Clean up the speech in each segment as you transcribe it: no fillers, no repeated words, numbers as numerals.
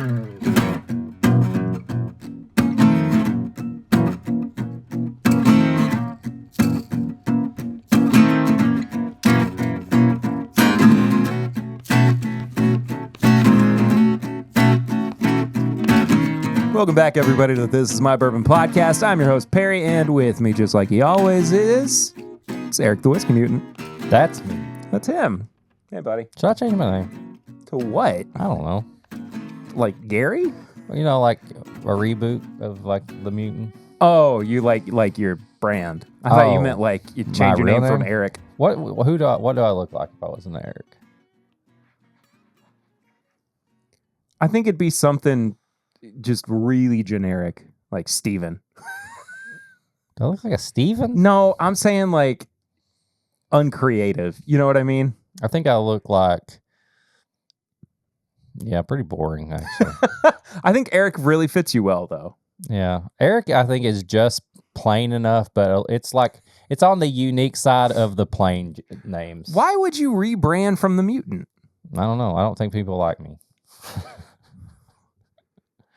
Welcome back, everybody, to This Is My Bourbon Podcast. I'm your host, Perry, and with me, just like he always is, it's Eric the Whiskey Mutant. That's me. That's him. Hey, buddy. Should I change my name? To what? I don't know. Like Gary? You know, like a reboot of like the Mutant. Oh, you like your brand. I thought you meant like you change your name from Eric. What do I look like if I wasn't Eric? I think it'd be something just really generic, like Steven. Do I look like a Steven? No, I'm saying like uncreative. You know what I mean? I think I look like, pretty boring, actually. I think Eric really fits you well, though. Yeah. Eric, I think, is just plain enough, but it's like, it's on the unique side of the plain names. Why would you rebrand from the Mutant? I don't know. I don't think people like me.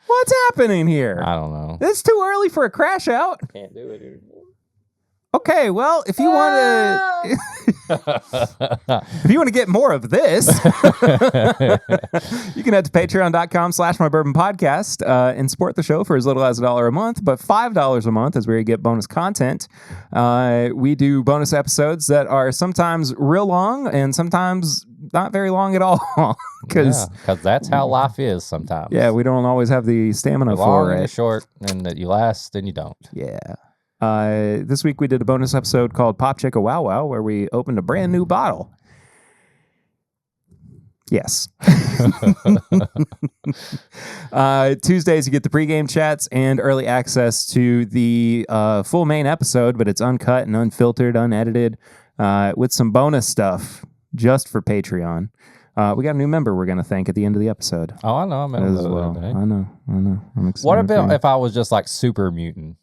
What's happening here? I don't know. It's too early for a crash out. Can't do it anymore. Okay, well, if you want to get more of this, you can head to patreon.com/mybourbonpodcast and support the show for as little as $1 a month, but $5 a month is where you get bonus content. We do bonus episodes that are sometimes real long and sometimes not very long at all. Because that's how life is sometimes. Yeah, we don't always have the stamina for it. You're short, and that you last, and you don't. Yeah. This week we did a bonus episode called Pop Chicka Wow Wow, where we opened a brand new bottle. Yes. Tuesdays you get the pregame chats and early access to the full main episode, but it's uncut and unfiltered, unedited, with some bonus stuff just for Patreon. We got a new member we're going to thank at the end of the episode. Oh, I know. I met him the other day. I know. I'm excited. What about if I was just like Super Mutant?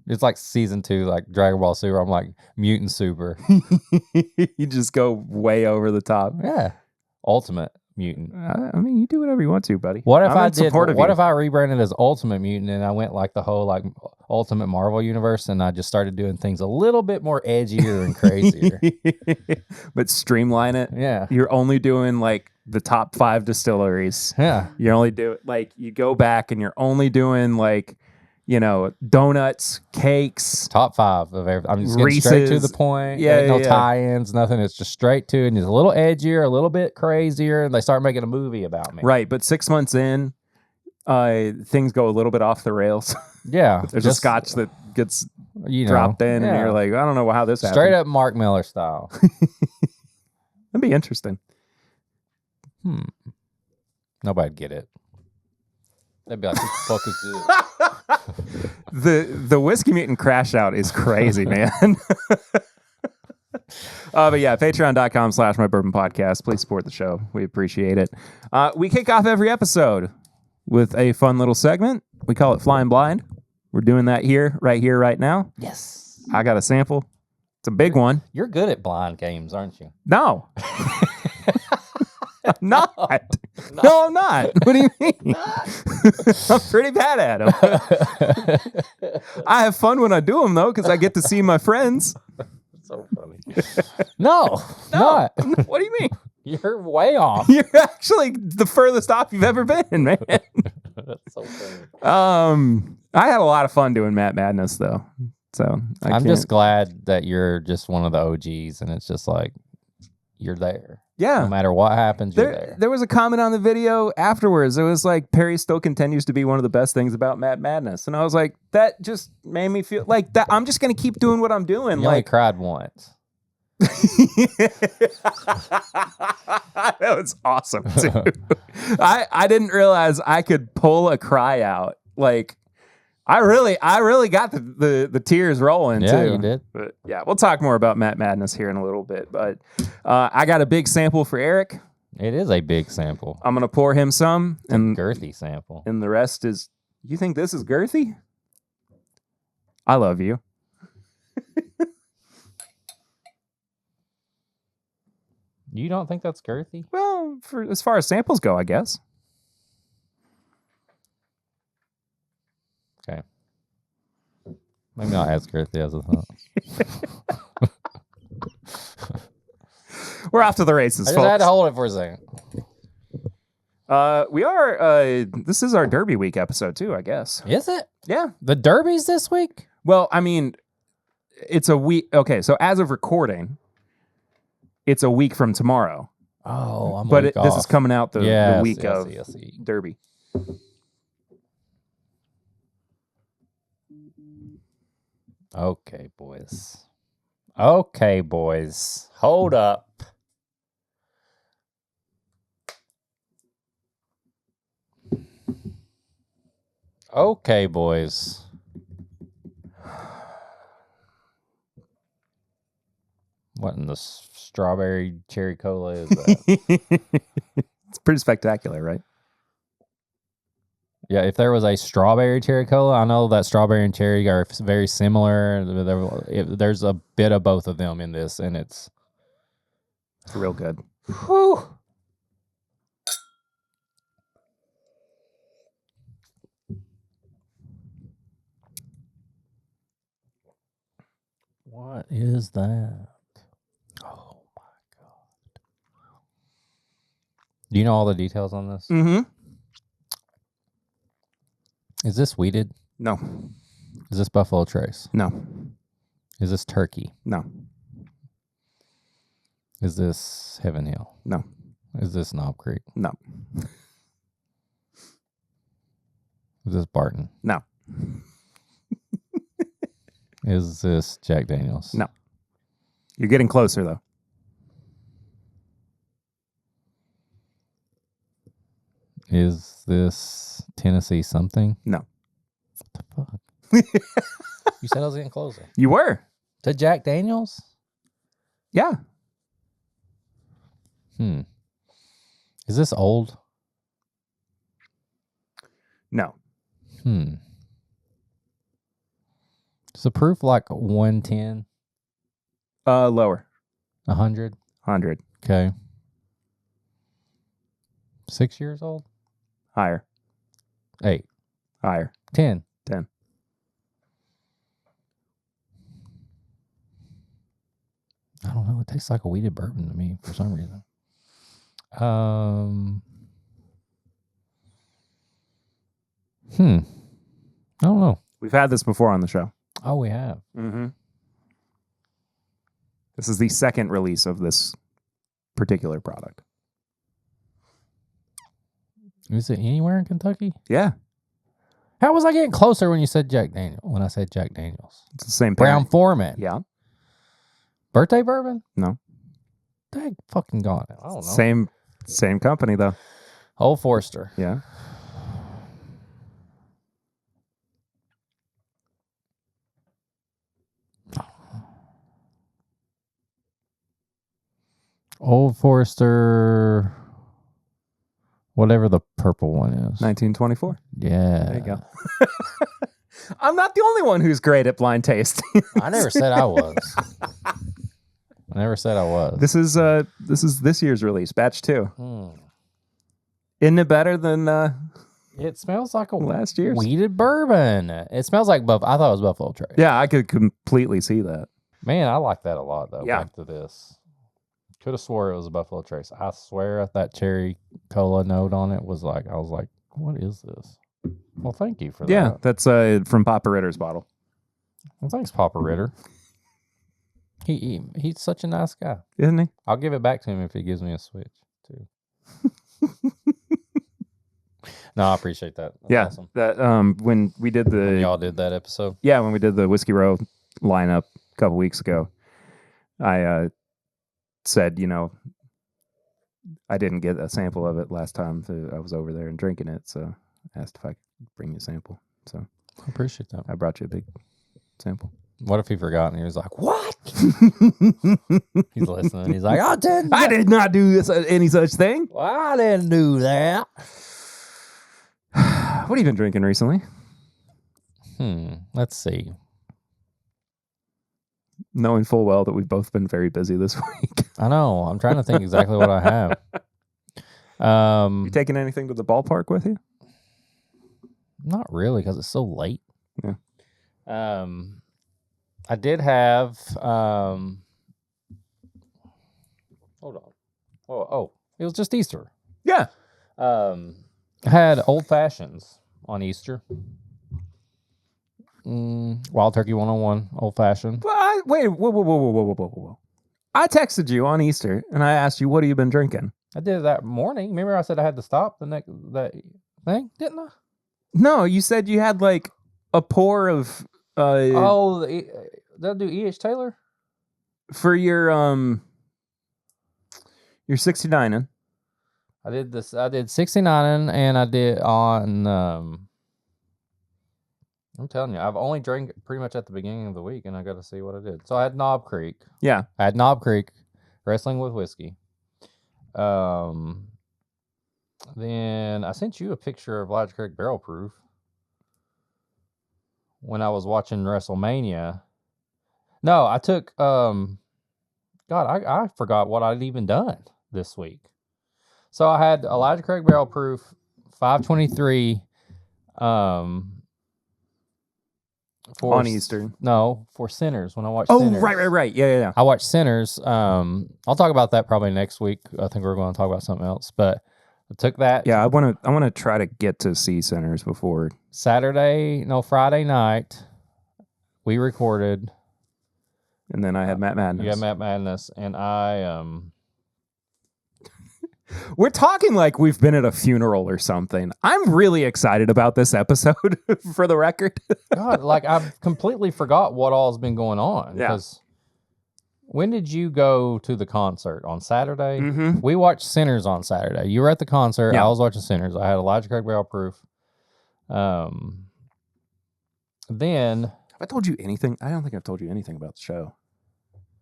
It's like season 2, like Dragon Ball Super. I'm like Mutant Super. You just go way over the top. Yeah. Ultimate Mutant. I mean, you do whatever you want to, buddy. What if if I rebranded as Ultimate Mutant and I went like the whole like Ultimate Marvel universe and I just started doing things a little bit more edgier and crazier? But streamline it. Yeah. You're only doing like the top 5 distilleries. Yeah. You only do like you go back and you're only doing like, you know, donuts, cakes. Top 5 of everything. I'm just getting Reese's. straight to the point. Yeah, no tie-ins, nothing. It's just straight to it. And it's a little edgier, a little bit crazier, and they start making a movie about me. Right, but 6 months in, things go a little bit off the rails. Yeah. There's a scotch that gets dropped in, and you're like, I don't know how this happened. Straight up Mark Miller style. That'd be interesting. Nobody'd get it. They'd be like, what the fuck is this? The Whiskey Mutant crash out is crazy, man. But yeah, patreon.com/mybourbonpodcast. Please support the show. We appreciate it. We kick off every episode with a fun little segment. We call it Flying Blind. We're doing that right now. Yes. I got a sample. It's a big one. You're good at blind games, aren't you? No. I'm not. No, I'm not. What do you mean? I'm pretty bad at them. I have fun when I do them, though, because I get to see my friends. So funny. No. Not. What do you mean? You're way off. You're actually the furthest off you've ever been, man. That's so funny. I had a lot of fun doing Matt Madness, though. So I'm just glad that you're just one of the OGs, and it's just like you're there. Yeah. No matter what happens, you're there. There was a comment on the video afterwards. It was like, Perry still continues to be one of the best things about Matt Madness. And I was like, that just made me feel like that. I'm just going to keep doing what I'm doing. You only cried once. That was awesome, too. I didn't realize I could pull a cry out. Like, I really got the tears rolling, too. Yeah, you did. But yeah, we'll talk more about Matt Madness here in a little bit. But I got a big sample for Eric. It is a big sample. I'm going to pour him some. And girthy sample. And the rest is, you think this is girthy? I love you. You don't think that's girthy? Well, for as far as samples go, I guess. Maybe not as girthy as I thought. We're off to the races, I just had folks. to hold it for a second. We are. This is our Derby week episode too, I guess. Is it? Yeah. The Derby's this week? Well, I mean, it's a week. Okay, so as of recording, it's a week from tomorrow. Oh, I'm. But this is coming out the week yes, of Derby. Okay, boys. Okay, boys. Hold up. Okay, boys. What in the strawberry cherry cola is that? It's pretty spectacular, right? Yeah, if there was a strawberry cherry cola, I know that strawberry and cherry are very similar. There's a bit of both of them in this, and it's real good. Whew. What is that? Oh my God. Do you know all the details on this? Mm-hmm. Is this wheated? No. Is this Buffalo Trace? No. Is this turkey? No. Is this Heaven Hill? No. Is this Knob Creek? No. Is this Barton? No. Is this Jack Daniels? No. You're getting closer, though. Is this Tennessee something? No. What the fuck? You said I was getting closer. You were. To Jack Daniels? Yeah. Is this old? No. Is the proof like 110? Lower. 100? 100. Okay. 6 years old? Higher. 8. Higher. 10. 10. I don't know. It tastes like a wheated bourbon to me for some reason. I don't know. We've had this before on the show. Oh, we have. Mm-hmm. This is the second release of this particular product. Is it anywhere in Kentucky? Yeah. How was I getting closer when you said Jack Daniels? When I said Jack Daniels, It's the same Brown pairing. Foreman. Yeah. Birthday bourbon? No. Dang, fucking gone. I don't know. Same company, though. Old Forester. Yeah. Old Forester. Whatever the purple one is. 1924. Yeah. There you go. I'm not the only one who's great at blind taste. I never said I was. I never said I was. This is this year's release, batch 2. Isn't it better than It smells like a last year's wheated bourbon? It smells like I thought it was Buffalo Trace. Yeah, I could completely see that. Man, I like that a lot though. Yeah. Back to this. Could have swore it was a Buffalo Trace. I swear that cherry cola note on it was like, I was like, what is this? Well, thank you for that. Yeah, that's from Papa Ritter's bottle. Well, thanks, Papa Ritter. He's such a nice guy. Isn't he? I'll give it back to him if he gives me a switch too. No, I appreciate that. That's awesome. That when we did When y'all did that episode. Yeah, when we did the Whiskey Row lineup a couple weeks ago, I said, I didn't get a sample of it last time I was over there and drinking it, so I asked if I could bring you a sample. So I appreciate that. I brought you a big sample. What if he forgot and he was like, "What?" He's listening. He's like, "I did not do this any such thing." Well, I didn't do that. What have you been drinking recently? Let's see. Knowing full well that we've both been very busy this week. I know. I'm trying to think exactly what I have. You taking anything to the ballpark with you? Not really, because it's so late. Yeah. I did have. Hold on. Oh, it was just Easter. Yeah. I had old fashions on Easter. Wild Turkey 101 old fashioned. Wait, whoa. I texted you on Easter and I asked you, what have you been drinking? I did it that morning. Remember I said I had to stop that thing, didn't I? No, you said you had like a pour of did I do E.H. Taylor? for your 69ing. I did this. I did 69 and I did on. I'm telling you, I've only drank pretty much at the beginning of the week, and I got to see what I did. So I had Knob Creek. Yeah, I had Knob Creek, Wrestling with Whiskey. Then I sent you a picture of Lodge Creek Barrel Proof when I was watching WrestleMania. No, I took. God, I forgot what I'd even done this week. So I had Elijah Craig Barrel Proof, 523. For on Easter. No, for Sinners. When I watched. Oh, Sinners, right. Yeah. I watched Sinners. I'll talk about that probably next week. I think we're going to talk about something else, but I took that. Yeah, I want to try to get to see Sinners before Friday night. We recorded, and then I had Matt Madness. You had Matt Madness, and I We're talking like we've been at a funeral or something. I'm really excited about this episode, for the record. God, like I've completely forgot what all's been going on. Yeah. Because when did you go to the concert? On Saturday? Mm-hmm. We watched Sinners on Saturday. You were at the concert. Yeah. I was watching Sinners. I had Elijah Craig Barrel Proof. Then Have I told you anything? I don't think I've told you anything about the show.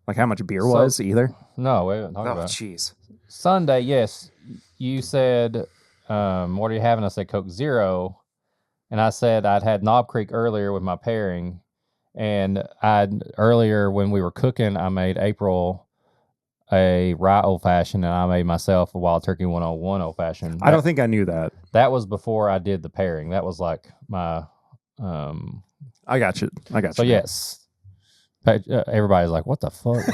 Like how much beer was either. No, we haven't talked about it. Jeez. Sunday, yes. You said, what are you having? I said Coke Zero. And I said I'd had Knob Creek earlier with my pairing. And earlier when we were cooking, I made April a rye old fashioned, and I made myself a Wild Turkey 101 old fashioned. I don't think I knew that. That was before I did the pairing. That was like my. I got you. So yes, everybody's like, "What the fuck?"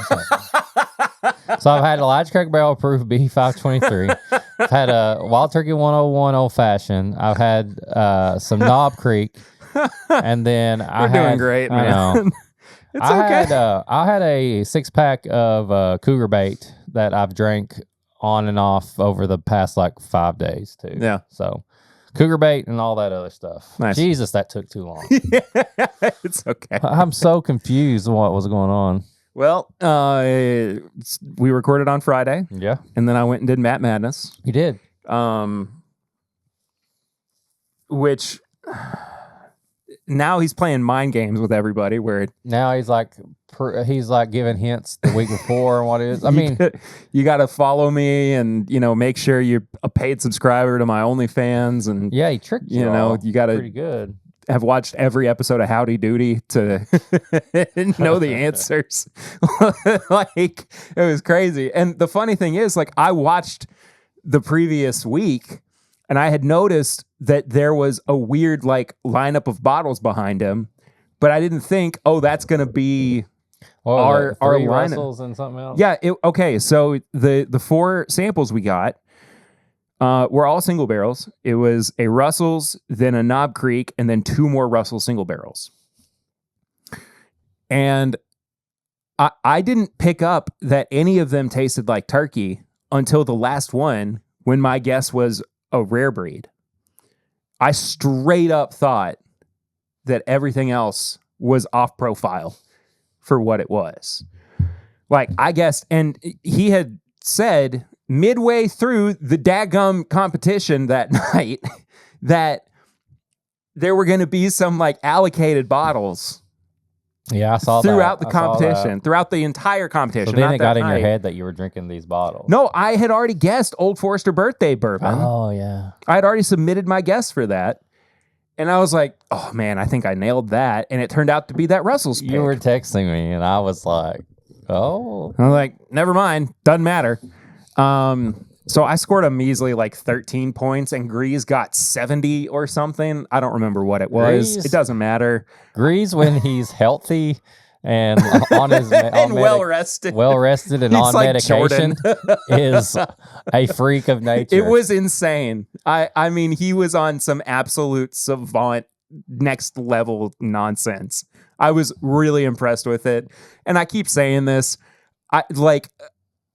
So I've had Elijah Craig Barrel Proof B523. I've had a Wild Turkey 101 old fashioned. I've had some Knob Creek, and then We're doing great, man. I know. It's okay. I had a 6-pack of Cougar Bait that I've drank on and off over the past like 5 days too. Yeah. So Cougar Bait and all that other stuff. Nice. Jesus, that took too long. It's okay. I'm so confused on what was going on. Well, we recorded on Friday, Yeah, and then I went and did Matt Madness, you did. which now he's playing mind games with everybody. Where Now he's like giving hints the week before and what it is. I mean, you got to follow me, and make sure you're a paid subscriber to my OnlyFans, and yeah, he tricked you. you got pretty to good. have watched every episode of Howdy Doody to know the answers. Like, it was crazy. And the funny thing is, like, I watched the previous week and I had noticed that there was a weird like lineup of bottles behind him, but I didn't think, oh, that's going to be our three lineup. Russells and something else. Yeah. Okay. So the 4 samples we got were all single barrels. It was a Russell's, then a Knob Creek, and then 2 more Russell single barrels. And I didn't pick up that any of them tasted like turkey until the last one, when my guess was a rare breed. I straight up thought that everything else was off profile for what it was. Like, I guessed, and he had said midway through the daggum competition that night that there were going to be some like allocated bottles. Yeah, I saw throughout that. the competition, throughout the entire competition. So then not it got that in your night. head that you were drinking these bottles. No, I had already guessed Old Forester birthday bourbon. Oh, yeah. I had already submitted my guess for that. And I was like, oh man, I think I nailed that. And it turned out to be that Russell's pick. You were texting me, and I was like, oh. I was like, never mind. Doesn't matter. So I scored a measly like 13 points, and Grease got 70 or something. I don't remember what it was. Grease? It doesn't matter. Grease, when he's healthy, and on his and well rested. well rested and He's on like medication, is a freak of nature. It was insane. I mean, he was on some absolute savant, next level nonsense. I was really impressed with it, and I keep saying this.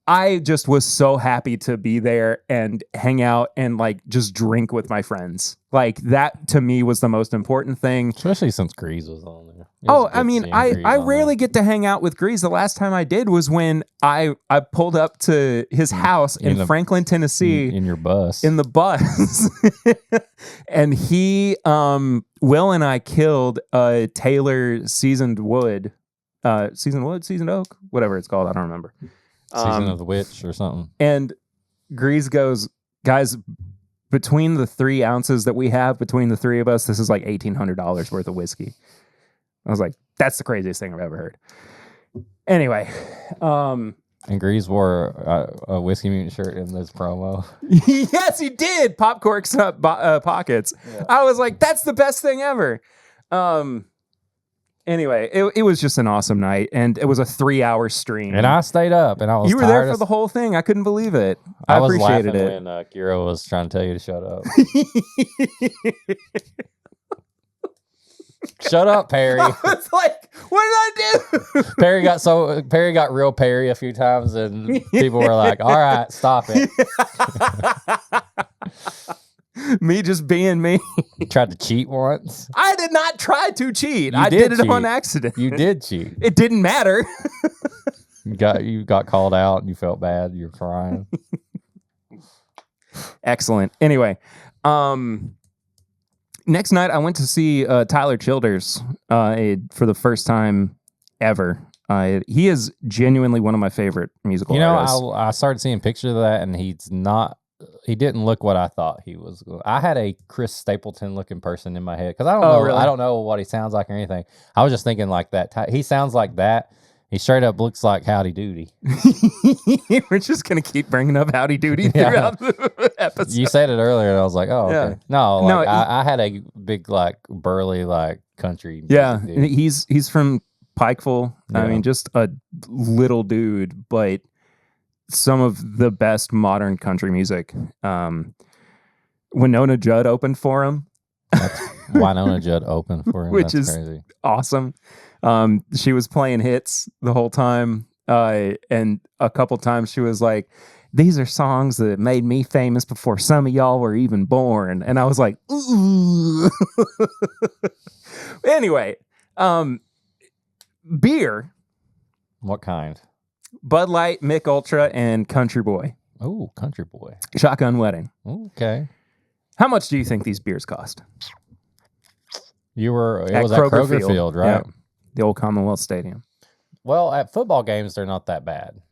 I just was so happy to be there and hang out and like just drink with my friends. Like that to me was the most important thing. Especially since Grease was on there. I mean, I rarely get to hang out with Grease. The last time I did was when I pulled up to his house in Franklin, Tennessee. In your bus. In the bus. And he, Will and I killed Taylor seasoned oak, whatever it's called. I don't remember. Season of the Witch or something. And Grease goes, guys, between the 3 ounces that we have, between the 3 of us, this is like $1,800 worth of whiskey. I was like, that's the craziest thing I've ever heard. Anyway. And Grease wore a Whiskey Mutant shirt in this promo. Yes, he did. Pop corks up pockets. Yeah. I was like, that's the best thing ever. Anyway, it was just an awesome night, and it was a 3-hour stream. And I stayed up, and I was. You were there for the whole thing. I couldn't believe it. I was appreciated laughing when Kira was trying to tell you to shut up. Shut up, Perry. I was like, what did I do? Perry got real Perry a few times, and people were like, "All right, stop it." Me just being me. You tried to cheat once. I did not try to cheat. I did it on accident. You did cheat. It didn't matter. You got called out and you felt bad. You're crying. Excellent. Anyway, next night I went to see Tyler Childers for the first time ever. He is genuinely one of my favorite musical artists. I started seeing pictures of that, and he didn't look what I thought he was. I had a Chris Stapleton looking person in my head because I don't know. Really? I don't know what he sounds like or anything. I was just thinking like that. He sounds like that. He straight up looks like Howdy Doody. We're just gonna keep bringing up Howdy Doody throughout the episode. You said it earlier, and I was like, oh, okay. Yeah. No, I had a big like burly like country. Yeah, dude. He's from Pikeville. Yeah. I mean, just a little dude, but some of the best modern country music. Winona Judd opened for him. Winona Judd opened for him, which is crazy. Awesome. She was playing hits the whole time, and a couple times she was like, "These are songs that made me famous before some of y'all were even born," and I was like, "Ooh." Anyway, beer. What kind? Bud Light, Mick Ultra, and Country Boy. Oh, Country Boy. Shotgun Wedding. Okay. How much do you think these beers cost? It was at Kroger Field, right? Yeah. The old Commonwealth Stadium. Well, at football games, they're not that bad.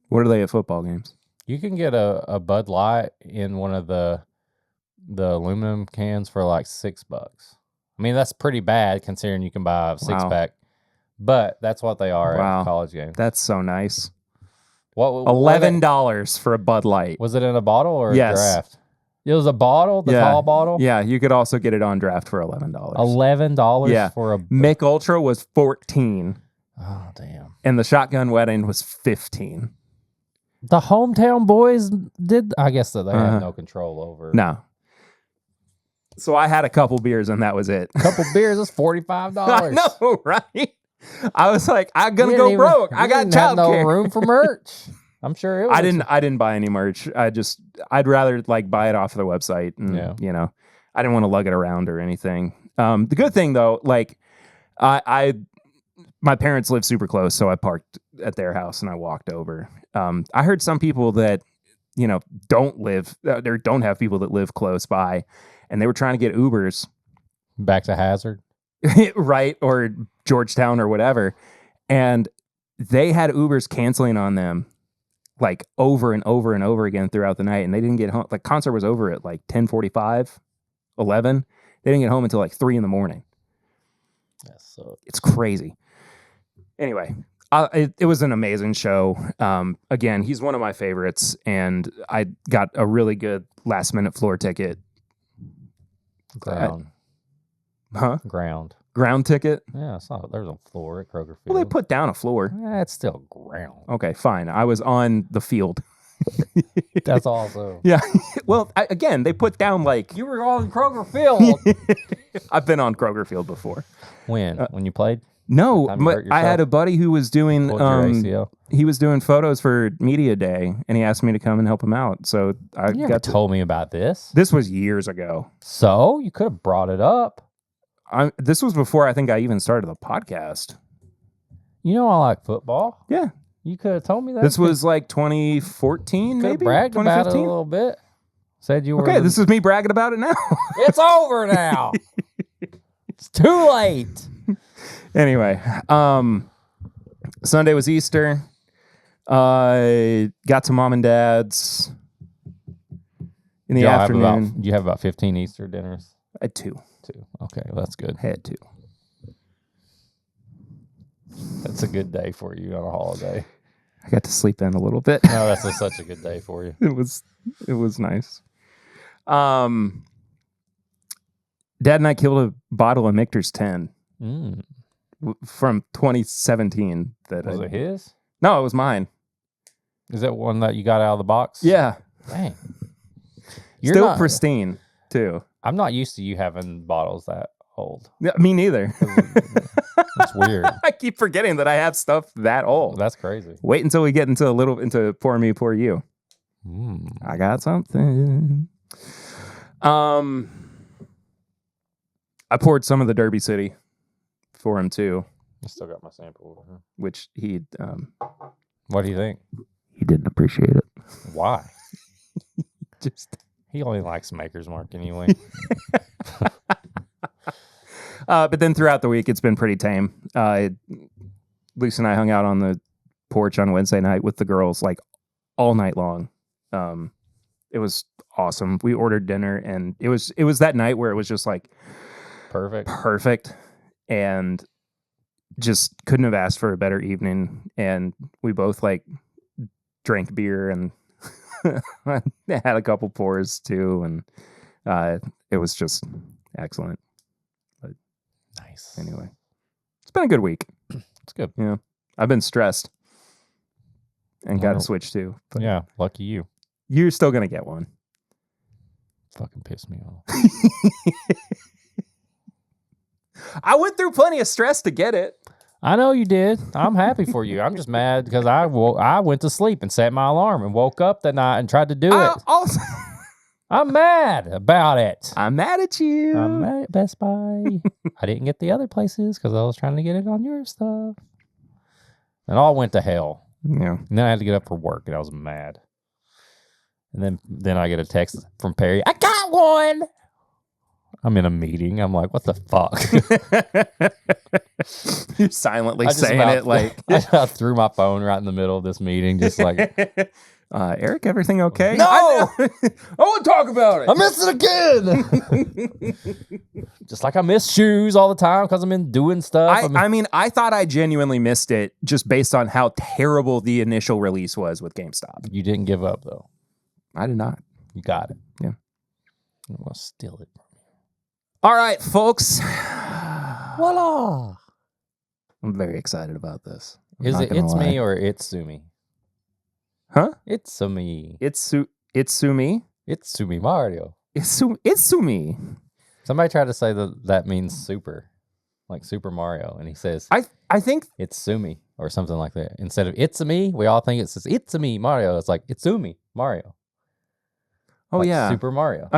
What are they at football games? You can get a Bud Light in one of the aluminum cans for like $6. I mean, that's pretty bad considering you can buy a 6-pack. But that's what they are at college games. That's so nice. What $11 for a Bud Light. Was it in a bottle or a draft? It was a bottle, tall bottle? Yeah, you could also get it on draft for $11. $11 for a... Mick Ultra was $14. Oh, damn. And the Shotgun Wedding was $15. The hometown boys did... I guess that they had no control over... No. So I had a couple beers and that was it. A couple beers is $45. I know, right? I was like, I'm gonna go broke. I got childcare. No room for merch. I'm sure it was. I didn't buy any merch. I'd rather like buy it off of their website. And, I didn't want to lug it around or anything. The good thing though, like my parents live super close, so I parked at their house and I walked over. I heard some people that, don't have people that live close by, and they were trying to get Ubers back to Hazard. Right, or Georgetown or whatever, and they had Ubers canceling on them like over and over and over again throughout the night, and they didn't get home. Like concert was over at like 10:45, 11. They didn't get home until like 3 a.m. It's crazy. Anyway, it was an amazing show. Again, he's one of my favorites, and I got a really good last minute floor ticket. Ground. Huh? Ground. Ground ticket? Yeah, I saw it. There's a floor at Kroger Field. Well, they put down a floor. It's still ground. Okay, fine. I was on the field. That's also. Yeah. Well, again, they put down like... You were on Kroger Field. I've been on Kroger Field before. When? When you played? No, but I had a buddy who was doing he was doing photos for Media Day, and he asked me to come and help him out. So I told me about this. This was years ago. So you could have brought it up. This was before I think I even started the podcast. You know I like football. Yeah. You could have told me that. This was like 2014, maybe? Bragged about it a little bit. Said you were... Okay, this is me bragging about it now. It's over now. It's too late. Anyway, Sunday was Easter. Got to mom and dad's in the afternoon. You have about 15 Easter dinners? I had 2. Okay, well, that's good. I had 2. That's a good day for you on a holiday. I got to sleep in a little bit. No, that's such a good day for you. It was nice. Dad and I killed a bottle of Michter's 10 from 2017. Was it his? No, it was mine. Is that one that you got out of the box? Yeah. Dang. Still pristine, too. I'm not used to you having bottles that old. Yeah, me neither. That's weird. I keep forgetting that I have stuff that old. That's crazy. Wait until we get into pour me, pour you. I got something. I poured some of the Derby City for him too. I still got my sample over here. Which he what do you think? He didn't appreciate it. Why? He only likes Maker's Mark anyway. But then throughout the week, it's been pretty tame. Lisa and I hung out on the porch on Wednesday night with the girls like all night long. It was awesome. We ordered dinner, and it was that night where it was just like perfect, and just couldn't have asked for a better evening. And we both like drank beer and had a couple pours too, and it was just excellent. But nice. Anyway, it's been a good week. It's good. Yeah, I've been stressed and got to switch too. But yeah, lucky you. You're still gonna get one. Fucking piss me off. I went through plenty of stress to get it. I know you did. I'm happy for you. I'm just mad because I went to sleep and set my alarm and woke up that night and tried to do it. Also, I'm mad about it. I'm mad at you. I'm mad at Best Buy. I didn't get the other places because I was trying to get it on your stuff. And all went to hell. Yeah. And then I had to get up for work and I was mad. And then I get a text from Perry. I got one. I'm in a meeting. I'm like, what the fuck? You're silently saying it like... I threw my phone right in the middle of this meeting, just like... Eric, everything okay? No! I want to talk about it. I missed it again. Just like I miss shoes all the time because I'm in doing stuff. I thought I genuinely missed it just based on how terrible the initial release was with GameStop. You didn't give up, though. I did not. You got it. Yeah. I'm going to steal it. All right, folks. Voila. I'm very excited about this. Is it It's Me or It's Sumi? Huh? It's Sumi. It's Sumi? It's Sumi Mario. It's Sumi. Somebody tried to say that means super, like Super Mario, and he says, I think it's Sumi or something like that. Instead of It's Me, we all think it says It's Me Mario. It's like It's Sumi Mario. Oh, like yeah. Super Mario.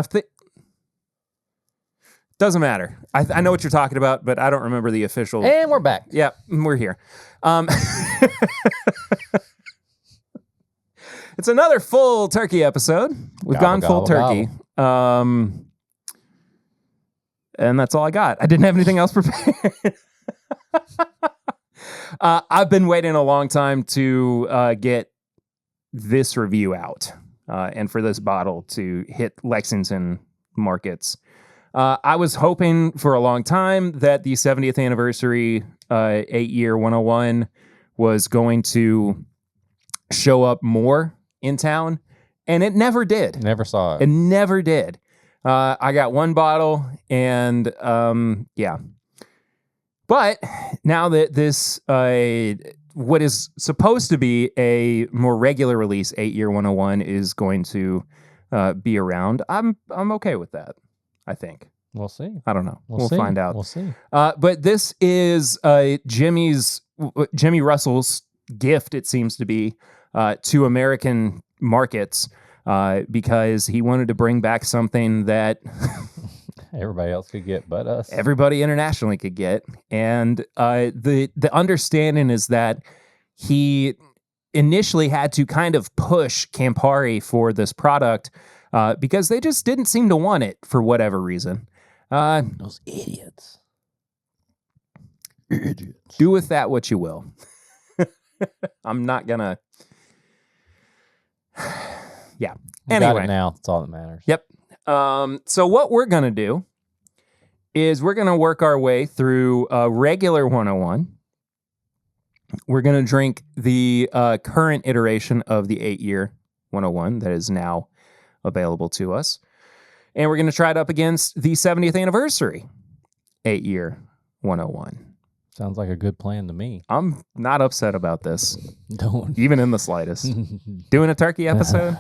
Doesn't matter. I know what you're talking about, but I don't remember the official. And we're back. Yeah, we're here. It's another full turkey episode. We've gone full turkey. And that's all I got. I didn't have anything else prepared. I've been waiting a long time to get this review out and for this bottle to hit Lexington markets. I was hoping for a long time that the 70th anniversary 8-year 101 was going to show up more in town, and it never did. Never saw it. It never did. I got one bottle, and yeah. But now that this, what is supposed to be a more regular release, 8-year 101, is going to be around, I'm okay with that. I think. We'll see. I don't know. We'll see. find out. We'll see. But this is Jimmy Russell's gift, it seems to be, to American markets because he wanted to bring back something that everybody else could get but us. Everybody internationally could get. And the understanding is that he initially had to kind of push Campari for this product because they just didn't seem to want it for whatever reason. Those idiots. Do with that what you will. I'm not gonna. Yeah. Anyway, got it now. That's all that matters. Yep. So what we're gonna do is we're gonna work our way through a regular 101. We're gonna drink the current iteration of the 8-year 101 that is now available to us, and we're gonna try it up against the 70th anniversary 8-year 101. Sounds like a good plan to me. I'm not upset about this. Don't. Even in the slightest. Doing a turkey episode.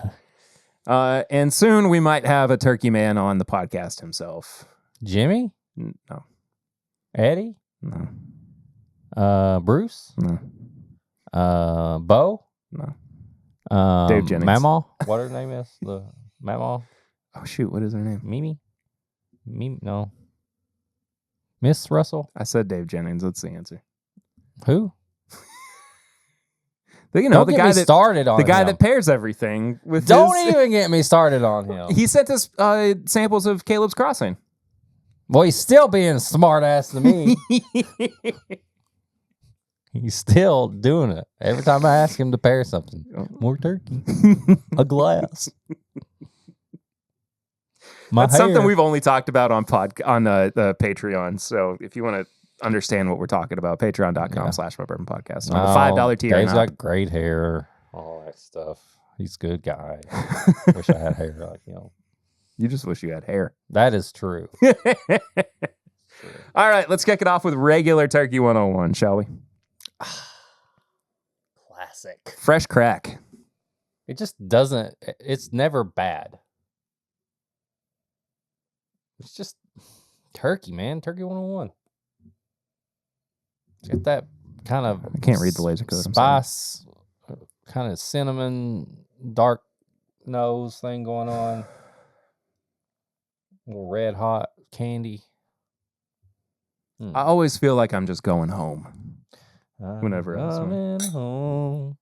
And soon we might have a turkey man on the podcast himself. Jimmy? No. Eddie? No. Bruce? No. Bo? No. Dave Jennings. Mama? What her name is? The Mama? Oh, shoot. What is her name? Mimi? No. Miss Russell? I said Dave Jennings. That's the answer. Who? But, you know, Don't get me started on the guy him. that pairs everything with Don't even get me started on him. He sent us samples of Caleb's Crossing. Well, he's still being a smart ass to me. He's still doing it. Every time I ask him to pair something. More turkey. A glass. That's something we've only talked about on the Patreon. So if you want to understand what we're talking about, patreon.com/mybourbonpodcast. On the $5 tier. He's got great hair. All that stuff. He's a good guy. Wish I had hair like him. You just wish you had hair. That is true. All right, let's kick it off with regular Turkey 101, shall we? Classic. Fresh crack. It just doesn't, it's never bad. It's just turkey, man. Turkey 101. Get that kind of I can't read the laser code. Spice, kind of cinnamon, dark nose thing going on. A little red hot candy. I always feel like I'm just going home. Whenever I coming home.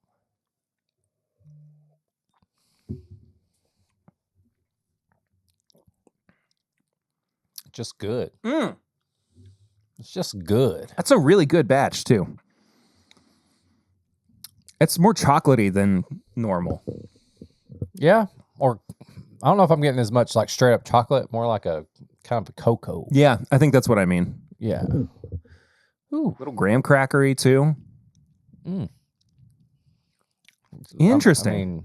Just good. It's just good. That's a really good batch, too. It's more chocolatey than normal. Yeah. Or I don't know if I'm getting as much like straight up chocolate, more like a kind of a cocoa. Yeah, I think that's what I mean. Yeah. Ooh. Little graham crackery, too. Interesting. I mean,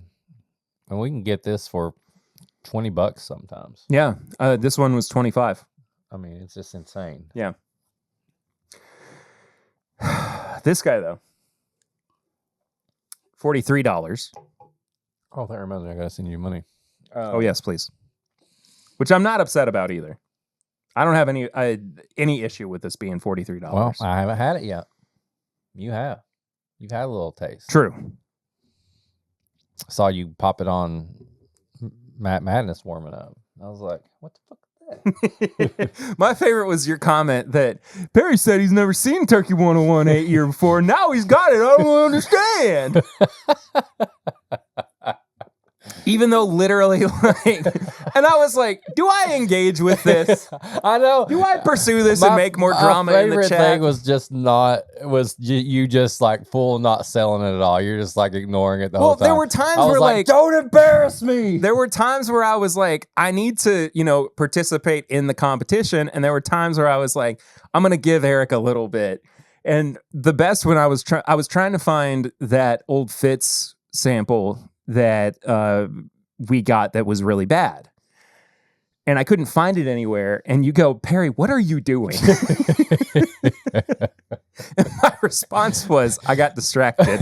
and we can get this for $20 sometimes. Yeah. This one was $25. I mean, it's just insane. Yeah. This guy, though, $43. Oh, that reminds me, I gotta send you money. Oh, yes, please. Which I'm not upset about either. I don't have any issue with this being $43. Well, I haven't had it yet. You have. You've had a little taste. True. I saw you pop it on Madness warming up. I was like, what the fuck? My favorite was your comment that Perry said he's never seen Turkey 101 8-year before. Now he's got it. I don't understand. Even though literally, like, and I was like, do I engage with this? I know. Do I pursue this and make more drama in the chat? My favorite thing was just you just like full not selling it at all. You're just like ignoring it the whole time. Well, there were times where like, don't embarrass me. There were times where I was like, I need to, participate in the competition. And there were times where I was like, I'm going to give Eric a little bit. And the best when I was trying to find that Old Fitz sample that we got that was really bad. And I couldn't find it anywhere. And you go, Perry, what are you doing? And my response was, I got distracted.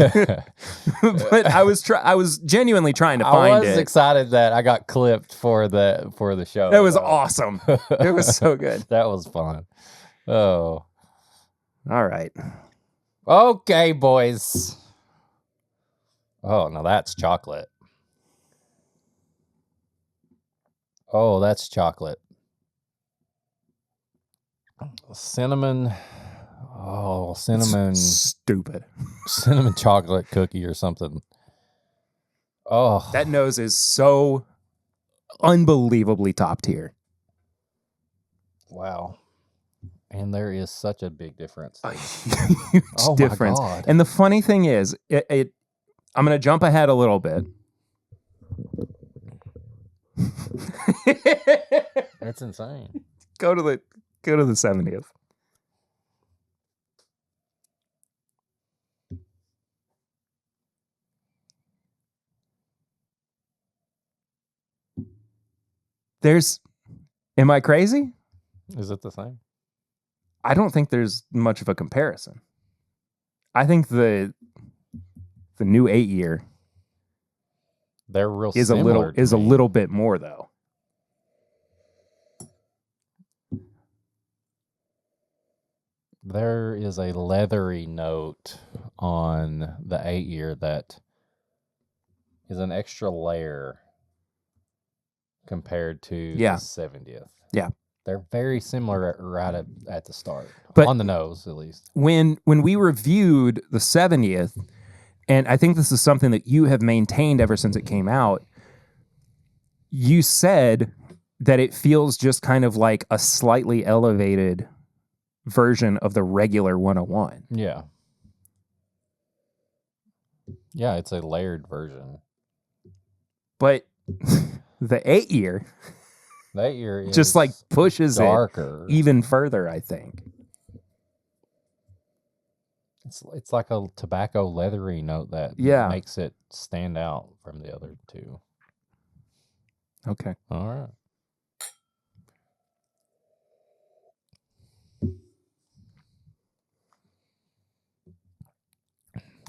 But I was genuinely trying to find I was it. excited that I got clipped for the show. It was awesome. It was so good. That was fun. Oh. All right. Okay, boys. Oh, now that's chocolate. Oh, that's chocolate. Cinnamon. Oh, cinnamon. Stupid. Cinnamon chocolate cookie or something. Oh. That nose is so unbelievably top tier. Wow. And there is such a big difference. A huge Oh difference. my God. And the funny thing is, I'm going to jump ahead a little bit. That's insane. Go to the 70th. Am I crazy? Is it the same? I don't think there's much of a comparison. I think the new 8-year They're real is similar a little bit more though. There is a leathery note on the 8-year that is an extra layer compared to the 70th. Yeah. They're very similar right at the start, but on the nose at least. When we reviewed the 70th, and I think this is something that you have maintained ever since it came out, you said that it feels just kind of like a slightly elevated version of the regular 101. Yeah. Yeah, it's a layered version. But the 8-year... The 8-year is just like pushes darker. it even further, I think. It's like a tobacco leathery note that makes it stand out from the other two. Okay. All right.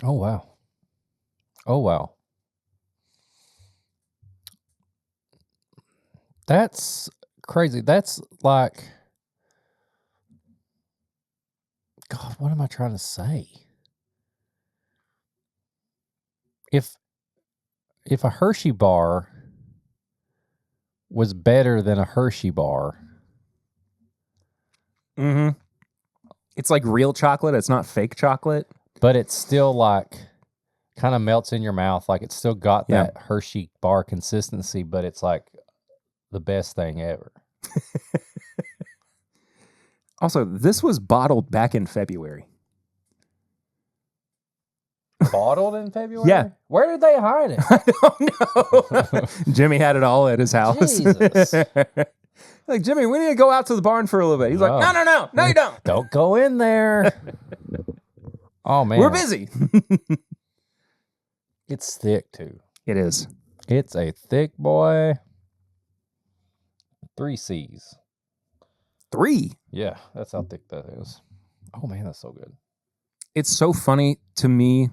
Oh, wow. Oh, wow. That's crazy. That's like, God, what am I trying to say? If a Hershey bar was better than a Hershey bar. Mm-hmm. It's like real chocolate. It's not fake chocolate. But it's still like kind of melts in your mouth. Like it's still got that Hershey bar consistency, but it's like the best thing ever. Also, this was bottled back in February. Bottled in February? Yeah. Where did they hide it? I don't know. Jimmy had it all at his house. Jesus. Like, Jimmy, we need to go out to the barn for a little bit. He's like, no, you don't. Don't go in there. Oh, man. We're busy. It's thick, too. It is. It's a thick boy. 3 C's. 3? Yeah, that's how thick that is. Oh, man, that's so good. It's so funny to me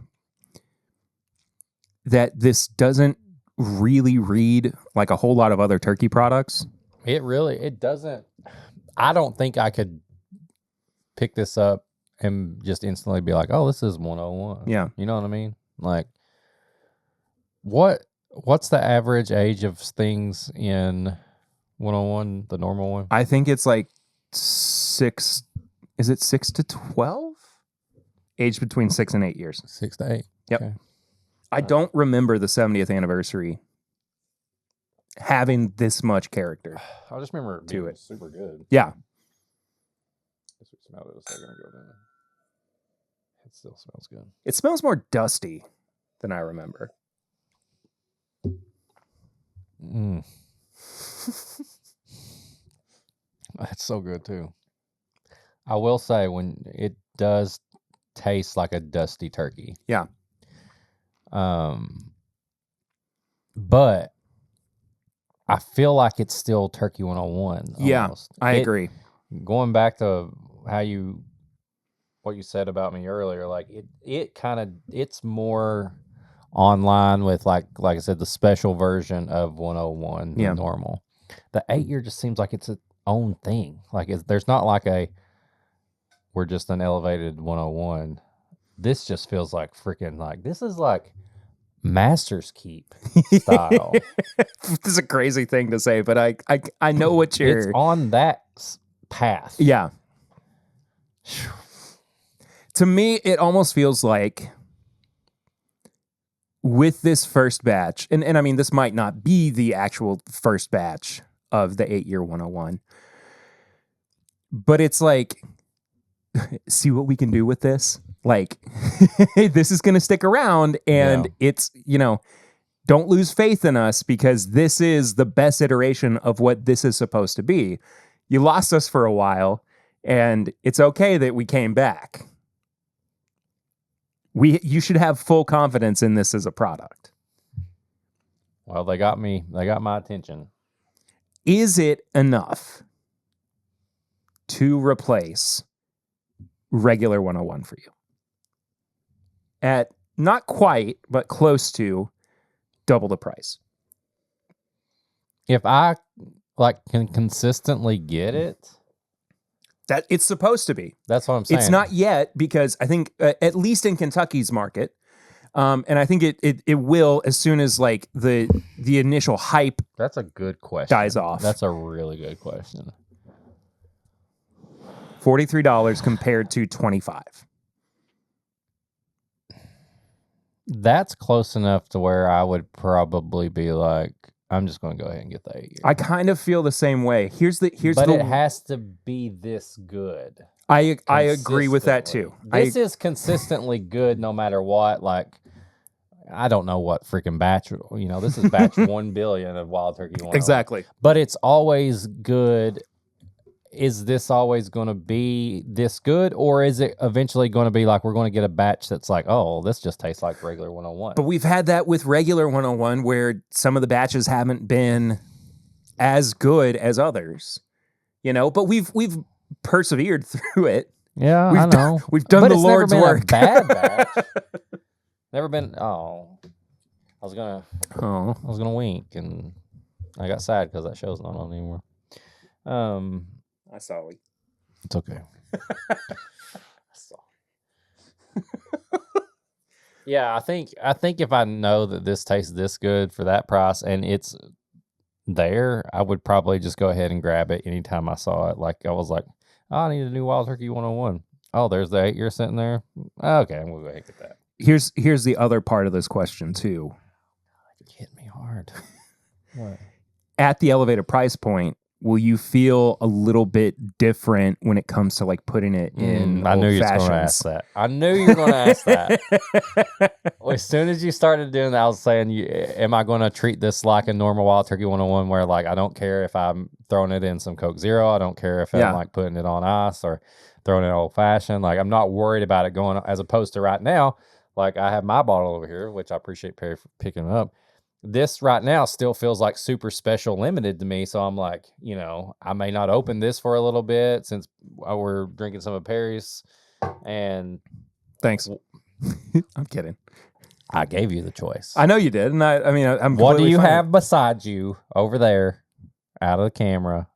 that this doesn't really read like a whole lot of other turkey products. It doesn't. I don't think I could pick this up and just instantly be like, oh, this is 101. Yeah. You know what I mean? Like, what's the average age of things in 101, the normal one? I think it's like 6. Is it 6 to 12? Aged between 6 and 8 years. 6 to 8. Yep. Okay. I don't remember the 70th anniversary having this much character. I just remember it being super good. Yeah. Guess we smelled it a second ago, didn't it? It still smells good. It smells more dusty than I remember. Mm. That's so good too. I will say when it does taste like a dusty turkey. Yeah. But I feel like it's still Turkey 101. Yeah, almost. I agree. Going back to what what you said about me earlier. Like it's more online with like I said, the special version of 101 than normal. The 8-year just seems like it's its own thing. Like there's not like we're just an elevated 101. This just feels like freaking like this is like Master's Keep style. This is a crazy thing to say, but I know what you're. It's on that path. Yeah. To me, it almost feels like with this first batch, and I mean, this might not be the actual first batch of the 8-year 101, but it's like, see what we can do with this. Like, this is going to stick around, and it's, don't lose faith in us because this is the best iteration of what this is supposed to be. You lost us for a while, and it's okay that we came back. You should have full confidence in this as a product. Well, they got me. They got my attention. Is it enough to replace regular 101 for you? At not quite, but close to double the price. If I can consistently get it, that it's supposed to be. That's what I'm saying. It's not yet because I think at least in Kentucky's market, and I think it will as soon as like the initial hype. That's a good question. Dies off. That's a really good question. $43 compared to $25. That's close enough to where I would probably be like, I'm just going to go ahead and get the 8-year. I kind of feel the same way. But it has to be this good. I agree with that too. This is consistently good no matter what. Like, I don't know what freaking batch, this is batch 1 billion of Wild Turkey 101. Exactly. But it's always good. Is this always going to be this good? Or is it eventually going to be like we're going to get a batch that's like, oh, this just tastes like regular 101? But we've had that with regular 101 where some of the batches haven't been as good as others, but we've persevered through it. Yeah, I know. We've done the Lord's work. Never been a bad batch. Never been. Oh, I was gonna wink, and I got sad because that show's not on anymore. I saw it. It's okay. I saw. Yeah, I think if I know that this tastes this good for that price and it's there, I would probably just go ahead and grab it anytime I saw it. Like I was like, oh, I need a new Wild Turkey 101. Oh, there's the 8-year sitting there. Okay, I'm gonna go ahead and get that. Here's the other part of this question too. God, hit me hard. What? At the elevated price point, will you feel a little bit different when it comes to like putting it in I knew you were going to ask that. I knew you were going to ask that. As soon as you started doing that, I was saying, am I going to treat this like a normal Wild Turkey 101 where like I don't care if I'm throwing it in some Coke Zero. I don't care if I'm like putting it on ice or throwing it old fashioned. Like I'm not worried about it going as opposed to right now. Like I have my bottle over here, which I appreciate Perry for picking up. This right now still feels like super special limited to me. So I'm like, I may not open this for a little bit since we're drinking some of Perry's. And thanks. I'm kidding. I gave you the choice. I know you did. And I'm what do you have beside you over there out of the camera?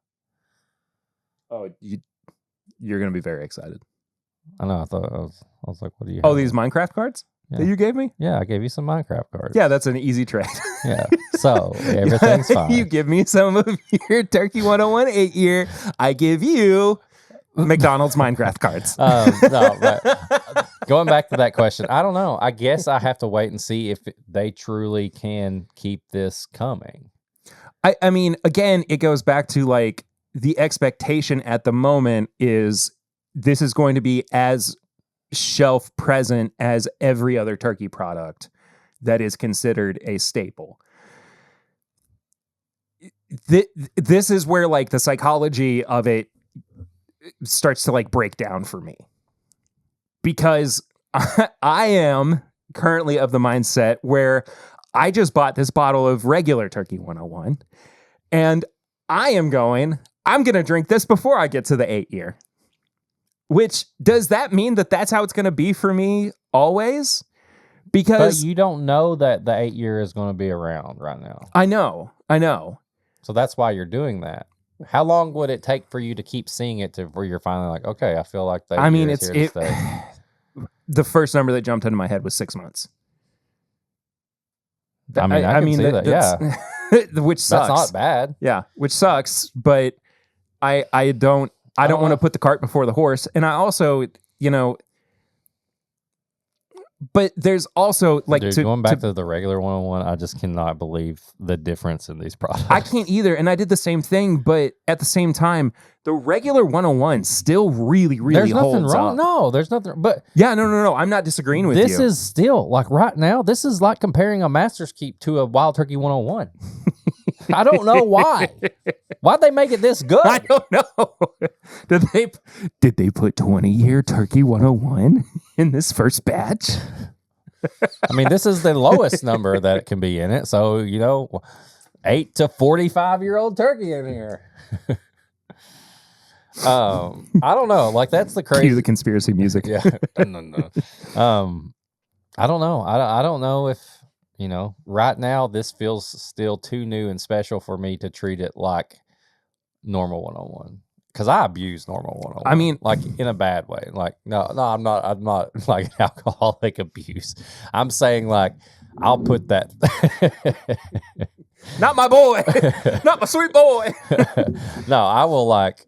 Oh, you're going to be very excited. I know. I was like, what do you have? Oh, these Minecraft cards? That you gave me? Yeah, I gave you some Minecraft cards. Yeah, that's an easy trade. Yeah, so everything's fine. You give me some of your Turkey 101 8-year. I give you McDonald's Minecraft cards. No, but going back to that question, I don't know. I guess I have to wait and see if they truly can keep this coming. I mean, again, it goes back to like the expectation at the moment is this is going to be as shelf present as every other turkey product that is considered a staple. This is where like the psychology of it starts to like break down for me, because I am currently of the mindset where I just bought this bottle of regular Turkey 101 and I'm going to drink this before I get to the 8-year. Which, does that mean that that's how it's going to be for me always? Because But you don't know that the 8 year is going to be around right now. I know. So that's why you're doing that. How long would it take for you to keep seeing it to where you're finally like, okay, I feel like the 8 year is here to stay? The first number that jumped into my head was 6 months. I mean, see that. Yeah. Which sucks. That's not bad. Yeah, which sucks, but I don't want to put the cart before the horse. And I also, but there's also like Dude, going back to the regular 101, I just cannot believe the difference in these products. I can't either. And I did the same thing, but at the same time, the regular 101 still really, really there's nothing holds wrong. up. No, there's nothing. But yeah, no. I'm not disagreeing with you. This is still like right now. This is like comparing a Master's Keep to a Wild Turkey 101. I don't know why. Why'd they make it this good? I don't know. Did they put 20-year Turkey 101 in this first batch? I mean, this is the lowest number that it can be in it. So, 8 to 45-year-old turkey in here. I don't know. Like, that's the crazy. Cue the conspiracy music. Yeah. No. I don't know. I don't know if, right now this feels still too new and special for me to treat it like normal 101. Because I abuse normal 101. I mean, like in a bad way. Like, no, I'm not like an alcoholic abuse. I'm saying like, I'll put that. Not my boy. Not my sweet boy. No, I will like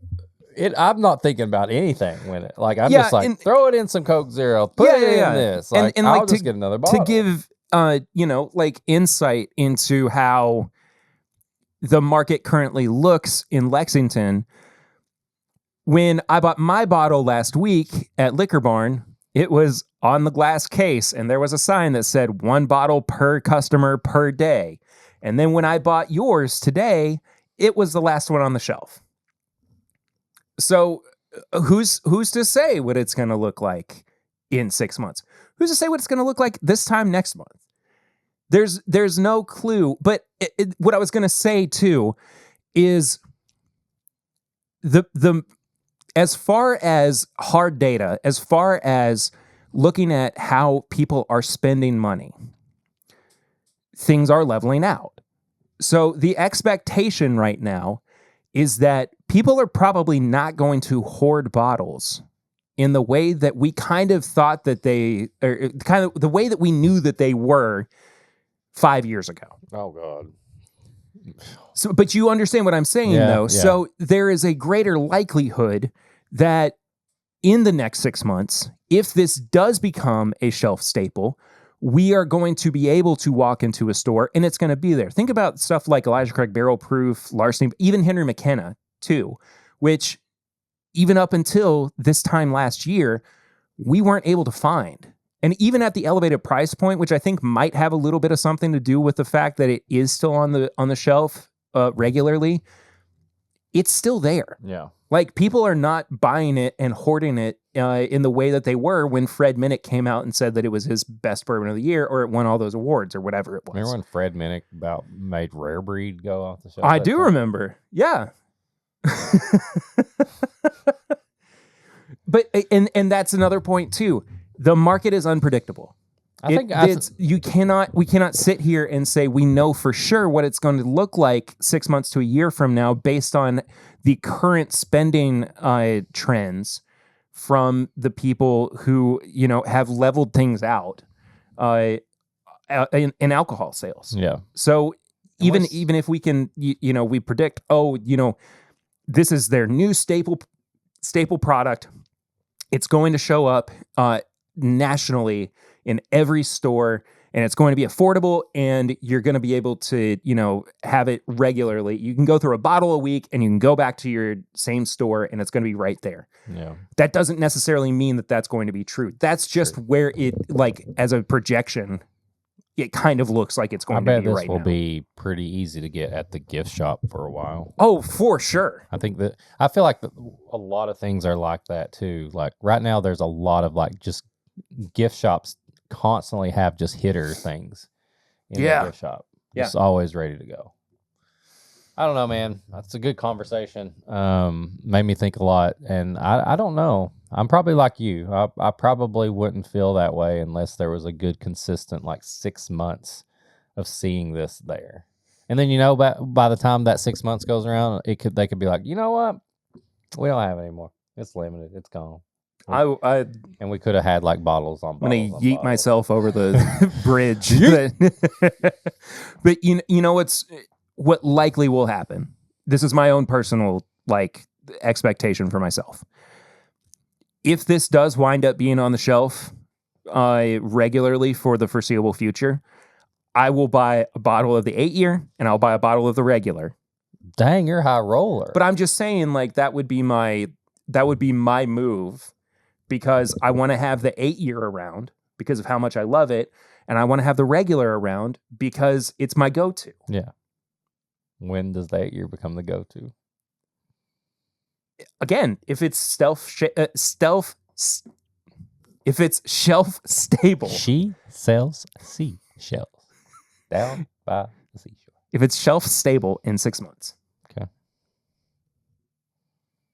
it. I'm not thinking about anything with it. Like, I'm just like, throw it in some Coke Zero, put it in this. Like, and I'll like just get another bottle. To give, like insight into how the market currently looks in Lexington. When I bought my bottle last week at Liquor Barn, it was on the glass case, and there was a sign that said 1 bottle per customer per day. And then when I bought yours today, it was the last one on the shelf. So who's to say what it's going to look like in 6 months? Who's to say what it's going to look like this time next month? There's no clue. But what I was going to say too is the as far as hard data, as far as looking at how people are spending money, things are leveling out. So the expectation right now is that people are probably not going to hoard bottles in the way that we kind of thought that they, or kind of the way that we knew that they were 5 years ago. Oh, God. So, but you understand what I'm saying, though. Yeah. So there is a greater likelihood that in the next 6 months, if this does become a shelf staple, we are going to be able to walk into a store and it's going to be there. Think about stuff like Elijah Craig Barrel Proof, Larceny, even Henry McKenna too, which even up until this time last year, we weren't able to find. And even at the elevated price point, which I think might have a little bit of something to do with the fact that it is still on the shelf regularly, it's still there. Yeah. Like, people are not buying it and hoarding it in the way that they were when Fred Minnick came out and said that it was his best bourbon of the year, or it won all those awards or whatever it was. Remember when Fred Minnick made Rare Breed go off the shelf? I do remember. Yeah. But and that's another point too. The market is unpredictable. We cannot sit here and say we know for sure what it's going to look like 6 months to a year from now based on the current spending trends from the people who, have leveled things out in alcohol sales. Yeah. So even if we can, we predict, this is their new staple product. It's going to show up nationally in every store, and it's going to be affordable, and you're going to be able to, have it regularly. You can go through a bottle a week, and you can go back to your same store, and it's going to be right there. Yeah. That doesn't necessarily mean that that's going to be true. That's just where it, like, as a projection, it kind of looks like it's going to be right now. I bet this will be pretty easy to get at the gift shop for a while. Oh, for sure. I feel like a lot of things are like that too. Like right now, there's a lot of like just gift shops constantly have just hitter things in the gift shop. It's always ready to go. I don't know, man. That's a good conversation. Made me think a lot, and I don't know. I'm probably like you. I probably wouldn't feel that way unless there was a good, consistent, like 6 months of seeing this there. And then, by the time that 6 months goes around, they could be like, you know what? We don't have it anymore. It's limited. It's gone. And we could have had like bottles on bottles. I'm going to yeet myself over the bridge. But you know what likely will happen? This is my own personal expectation for myself. If this does wind up being on the shelf regularly for the foreseeable future, I will buy a bottle of the 8-year and I'll buy a bottle of the regular. Dang, you're a high roller. But I'm just saying, that would be my move, because I want to have the 8-year around because of how much I love it, and I want to have the regular around because it's my go-to. Yeah. When does the 8-year become the go-to? Again, if it's if it's shelf stable. She sells seashells down by the seashore. If it's shelf stable in 6 months. Okay.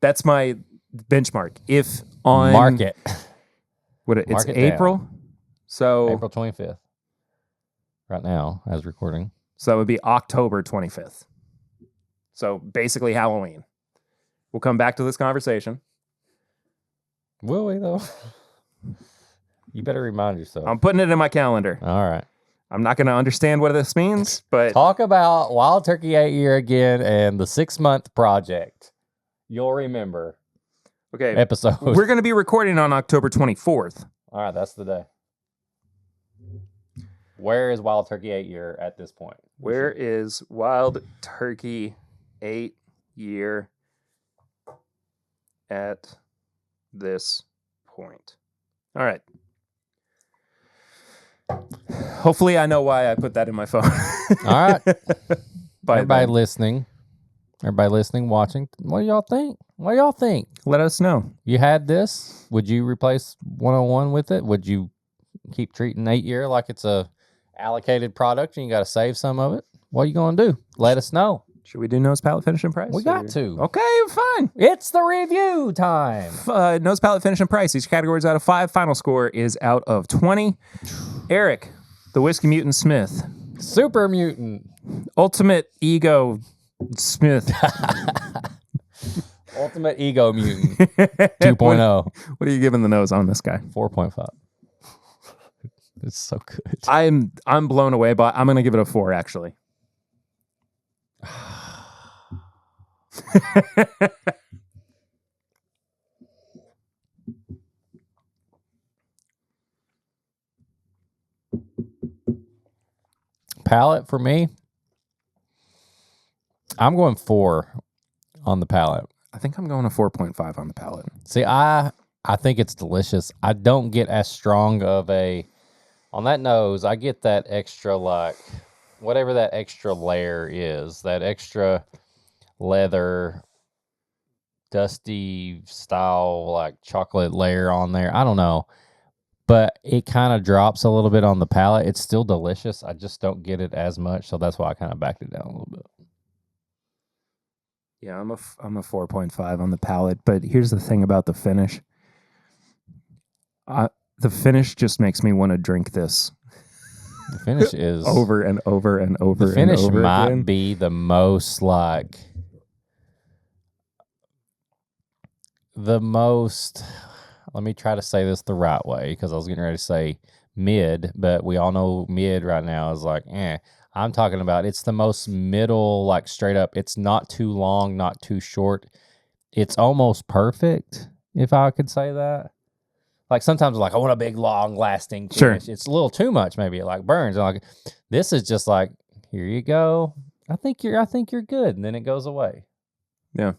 That's my benchmark. If on market, it's April, down. So April 25th. Right now, as recording. So it would be October 25th. So basically Halloween. We'll come back to this conversation. Will we though? You better remind yourself. I'm putting it in my calendar. All right. I'm not going to understand what this means, but talk about Wild Turkey 8-year again and the 6-month project. You'll remember. Okay. Episode. We're going to be recording on October 24th. All right, that's the day. Where is Wild Turkey 8-year at this point? Where is Wild Turkey 8-year at this point? All right. Hopefully I know why I put that in my phone. All right. Everybody listening, watching, what do y'all think? Let us know. You had this. Would you replace 101 with it? Would you keep treating 8-year like it's a allocated product and you got to save some of it? What are you going to do? Let us know. Should we do nose, palate, finish, and price? We got to. Okay, fine. It's the review time. Nose, palate, finish, and price. Each category is out of 5. Final score is out of 20. Eric, the Whiskey Mutant Smith. Super Mutant. Ultimate Ego Smith. Ultimate Ego Mutant 2.0. What are you giving the nose on this guy? 4.5. It's so good. I'm blown away, but I'm going to give it a 4, actually. Palate for me, I'm going 4 on the palate. I think I'm going a 4.5 on the palate. See, I think it's delicious. I don't get as strong of on that nose, I get that extra, whatever that extra layer is, that extra leather, dusty style, chocolate layer on there. I don't know. But it kind of drops a little bit on the palate. It's still delicious. I just don't get it as much, so that's why I kind of backed it down a little bit. Yeah, I'm a 4.5 on the palate, but here's the thing about the finish. The finish just makes me want to drink this. The finish is over and over and over. The finish and over might again. be the most let me try to say this the right way, because I was getting ready to say mid, but we all know mid right now is I'm talking about it's the most middle, straight up. It's not too long, not too short. It's almost perfect, if I could say that. Sometimes I want a big, long lasting finish. Sure. It's a little too much, maybe it burns. And this is just here you go. I think you're good, and then it goes away. Yeah.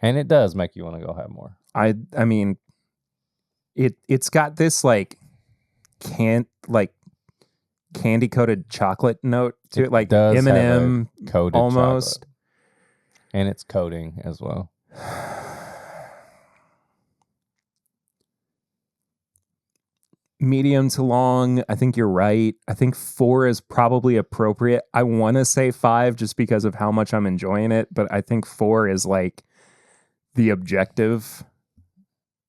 And it does make you want to go have more. I mean, it's got this candy coated chocolate note to it, M&M coated almost, chocolate. And it's coating as well. Medium to long. I think you're right. I think 4 is probably appropriate. I want to say 5 just because of how much I'm enjoying it, but I think 4 is the objective.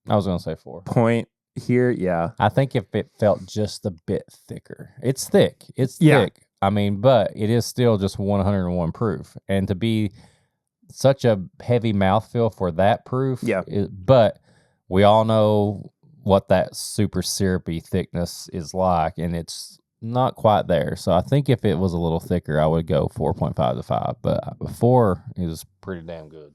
I was going to say 4. point here. Yeah. I think if it felt just a bit thicker. It's thick. It's Yeah. thick. I mean, but it is still just 101 proof. And to be such a heavy mouthfeel for that proof. Yeah. But we all know what that super syrupy thickness is like, and it's not quite there. So I think if it was a little thicker, I would go 4.5 to 5. But 4 is pretty damn good.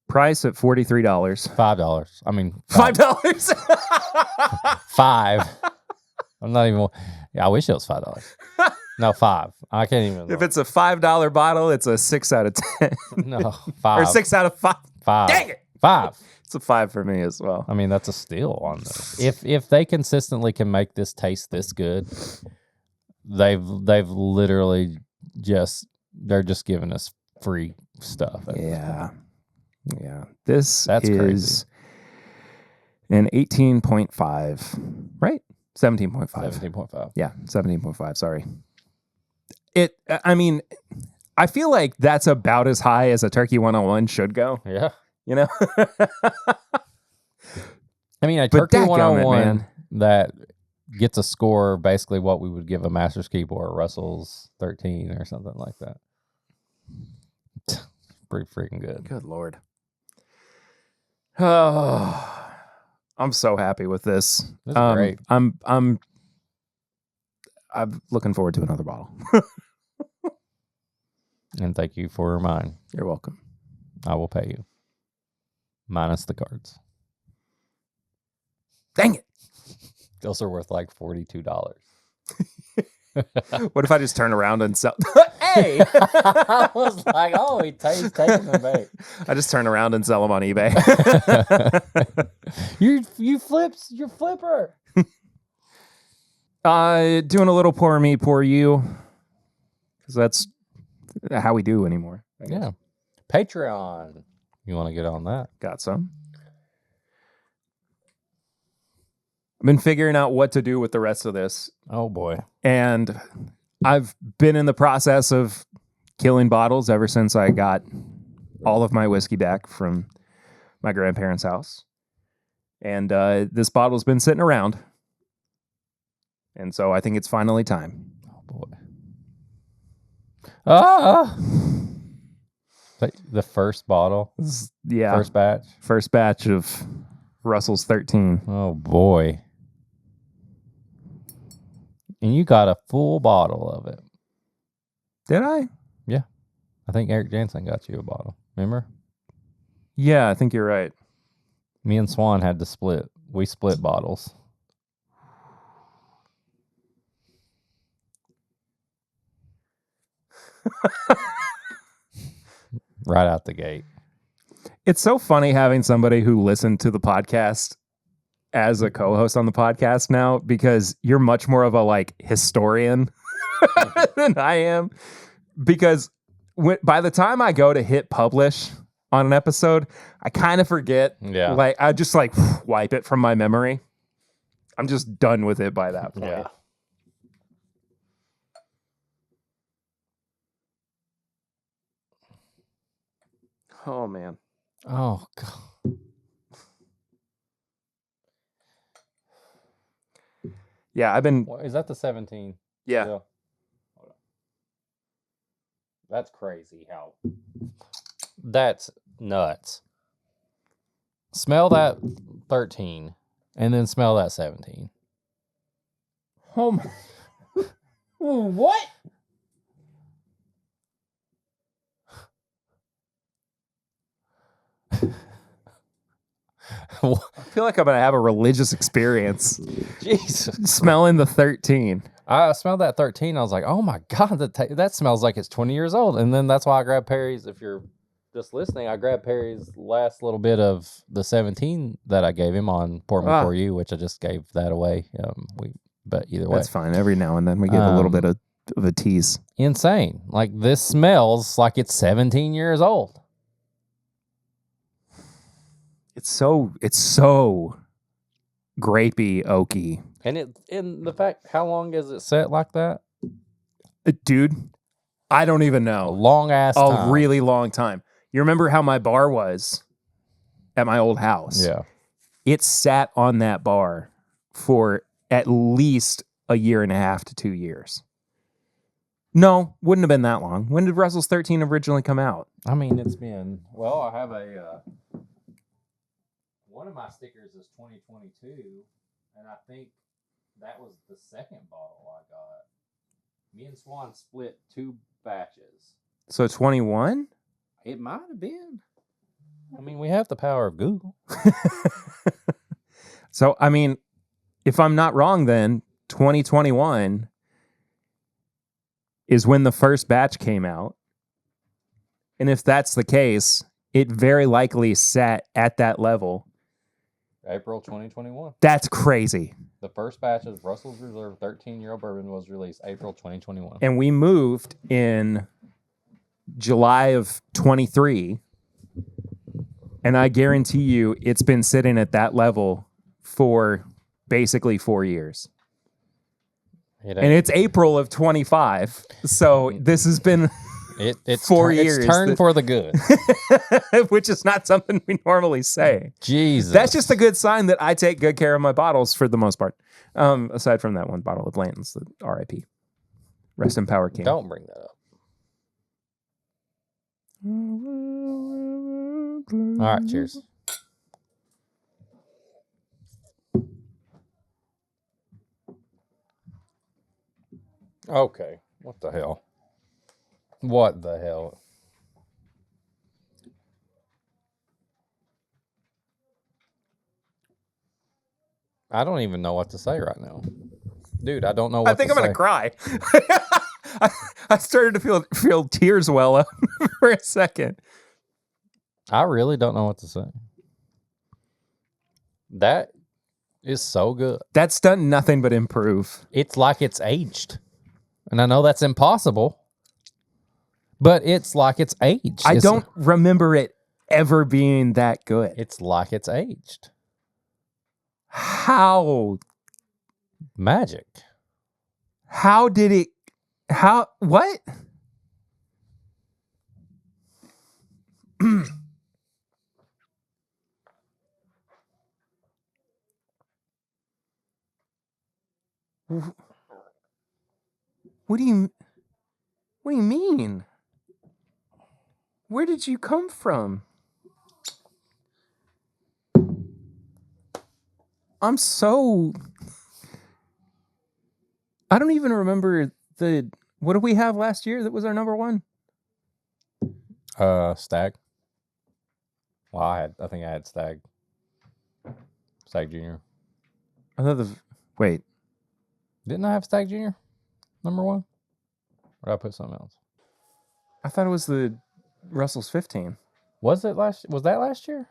Price at $43. $5. I mean, $5. 5. I'm not even. Yeah, I wish it was $5. No, 5. I can't even. If it's a $5 bottle, it's a 6 out of 10. No, 5 or 6 out of 5. 5. Dang it! 5. It's a 5 for me as well. I mean, that's a steal on this. If they consistently can make this taste this good, they've literally they're just giving us free stuff. Yeah. Yeah. That's is crazy. An 18.5, right? 17.5. 17.5. Yeah, 17.5. Sorry. I mean, I feel like that's about as high as a Turkey 101 should go. Yeah. You know? I mean, a Turkey 101 that gets a score basically what we would give a Master's Keep or a Russell's 13 or something like that. Pretty freaking good. Good Lord. Oh, I'm so happy with this. This is great. I'm looking forward to another bottle. And thank you for mine. You're welcome. I will pay you. Minus the cards. Dang it. Those are worth like $42. What if I just turn around and sell? Hey! I was like, oh, he's taking the bait. I just turn around and sell them on eBay. You flips, you're flipper. Doing a little pour me, pour you. Because that's how we do anymore. Yeah. Patreon. You want to get on that? Got some. I've been figuring out what to do with the rest of this. Oh, boy. And I've been in the process of killing bottles ever since I got all of my whiskey back from my grandparents' house. And this bottle's been sitting around. And so I think it's finally time. Oh, boy. Ah! The first bottle? Yeah. First batch? First batch of Russell's 13. Oh, boy. And you got a full bottle of it. Did I? Yeah. I think Eric Jansen got you a bottle. Remember? Yeah, I think you're right. Me and Swan had to split. We split bottles. Right out the gate. It's so funny having somebody who listened to the podcast as a co-host on the podcast now, because you're much more of a like historian than I am. Because by the time I go to hit publish on an episode, I kind of forget. Yeah. Like I just like wipe it from my memory. I'm just done with it by that point. Yeah. Oh man. Oh God. Yeah, I've been. Is that the 17? Yeah. Hold on. That's crazy. How? That's nuts. Smell that 13, and then smell that 17. Oh my. What? I feel like I'm gonna have a religious experience. Jesus. Smelling the 13. I smelled that 13. I was like, oh my God, that smells like it's 20 years old. And then that's why I grabbed Perry's. If you're just listening, I grabbed Perry's last little bit of the 17 that I gave him on Pour Me For You, which I just gave that away. But either way. That's fine. Every now and then we get a little bit of a tease. Insane. Like this smells like it's 17 years old. It's so grapey, oaky. And the fact, how long is it set like that? Dude, I don't even A know. long ass time. A really long time. You remember how my bar was at my old house. Yeah. It sat on that bar for at least a year and a half to 2 years. No, wouldn't have been that long. When did Russell's 13 originally come out? I mean, it's been, well, I have a, one of my stickers is 2022, and I think that was the second bottle I got. Me and Swan split 2 batches. So 21? It might have been. I mean, we have the power of Google. So, I mean, if I'm not wrong, then 2021 is when the first batch came out. And if that's the case, it very likely sat at that level. April 2021. That's crazy. The first batch of Russell's Reserve 13-year-old bourbon was released April 2021. And we moved in July of 23. And I guarantee you it's been sitting at that level for basically 4 years. And it's April of 25. So this has been it's 4 years. It's turned for the good. Which is not something we normally say. Jesus. That's just a good sign that I take good care of my bottles for the most part. Aside from that one bottle of Blanton's, the RIP. Rest in power, King. Don't bring that up. All right, cheers. Okay, what the hell? What the hell? I don't even know what to say right now. Dude, I don't know what to say. I think I'm going to cry. I started to feel tears well up for a second. I really don't know what to say. That is so good. That's done nothing but improve. It's like it's aged. And I know that's impossible, but it's like it's aged. I don't remember it ever being that good. It's like it's aged. How? Magic. How did it... How... What? What do you mean? Where did you come from? I don't even remember what did we have last year that was our number one? Stag. Well, I think I had Stag. Stag Junior. I thought wait. Didn't I have Stag Junior? Number one? Or did I put something else? I thought it was the Russell's 15. Was that last year?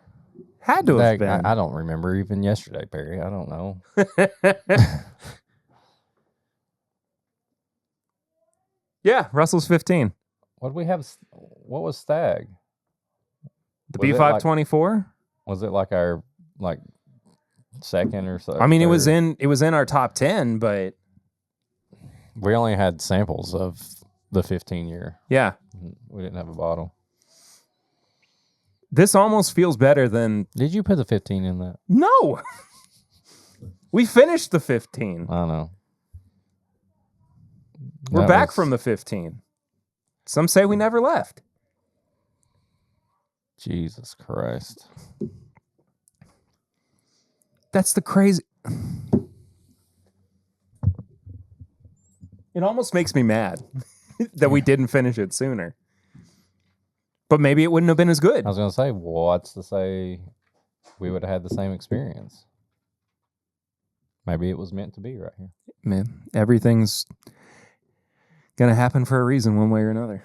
Had to have been. I don't remember even yesterday, Perry. I don't know. Yeah, Russell's 15. What did we have? What was Stag? The B524? Was it like our second or so? I mean, it was in our top 10, but we only had samples of the 15-year. Yeah. We didn't have a bottle. This almost feels better than... Did you put the 15 in that? No. We finished the 15. I know. We're back from the 15. Some say we never left. Jesus Christ. That's the crazy... It almost makes me mad that we didn't finish it sooner. But maybe it wouldn't have been as good. I was going to say, what's to say we would have had the same experience? Maybe it was meant to be right here. Man, everything's going to happen for a reason one way or another.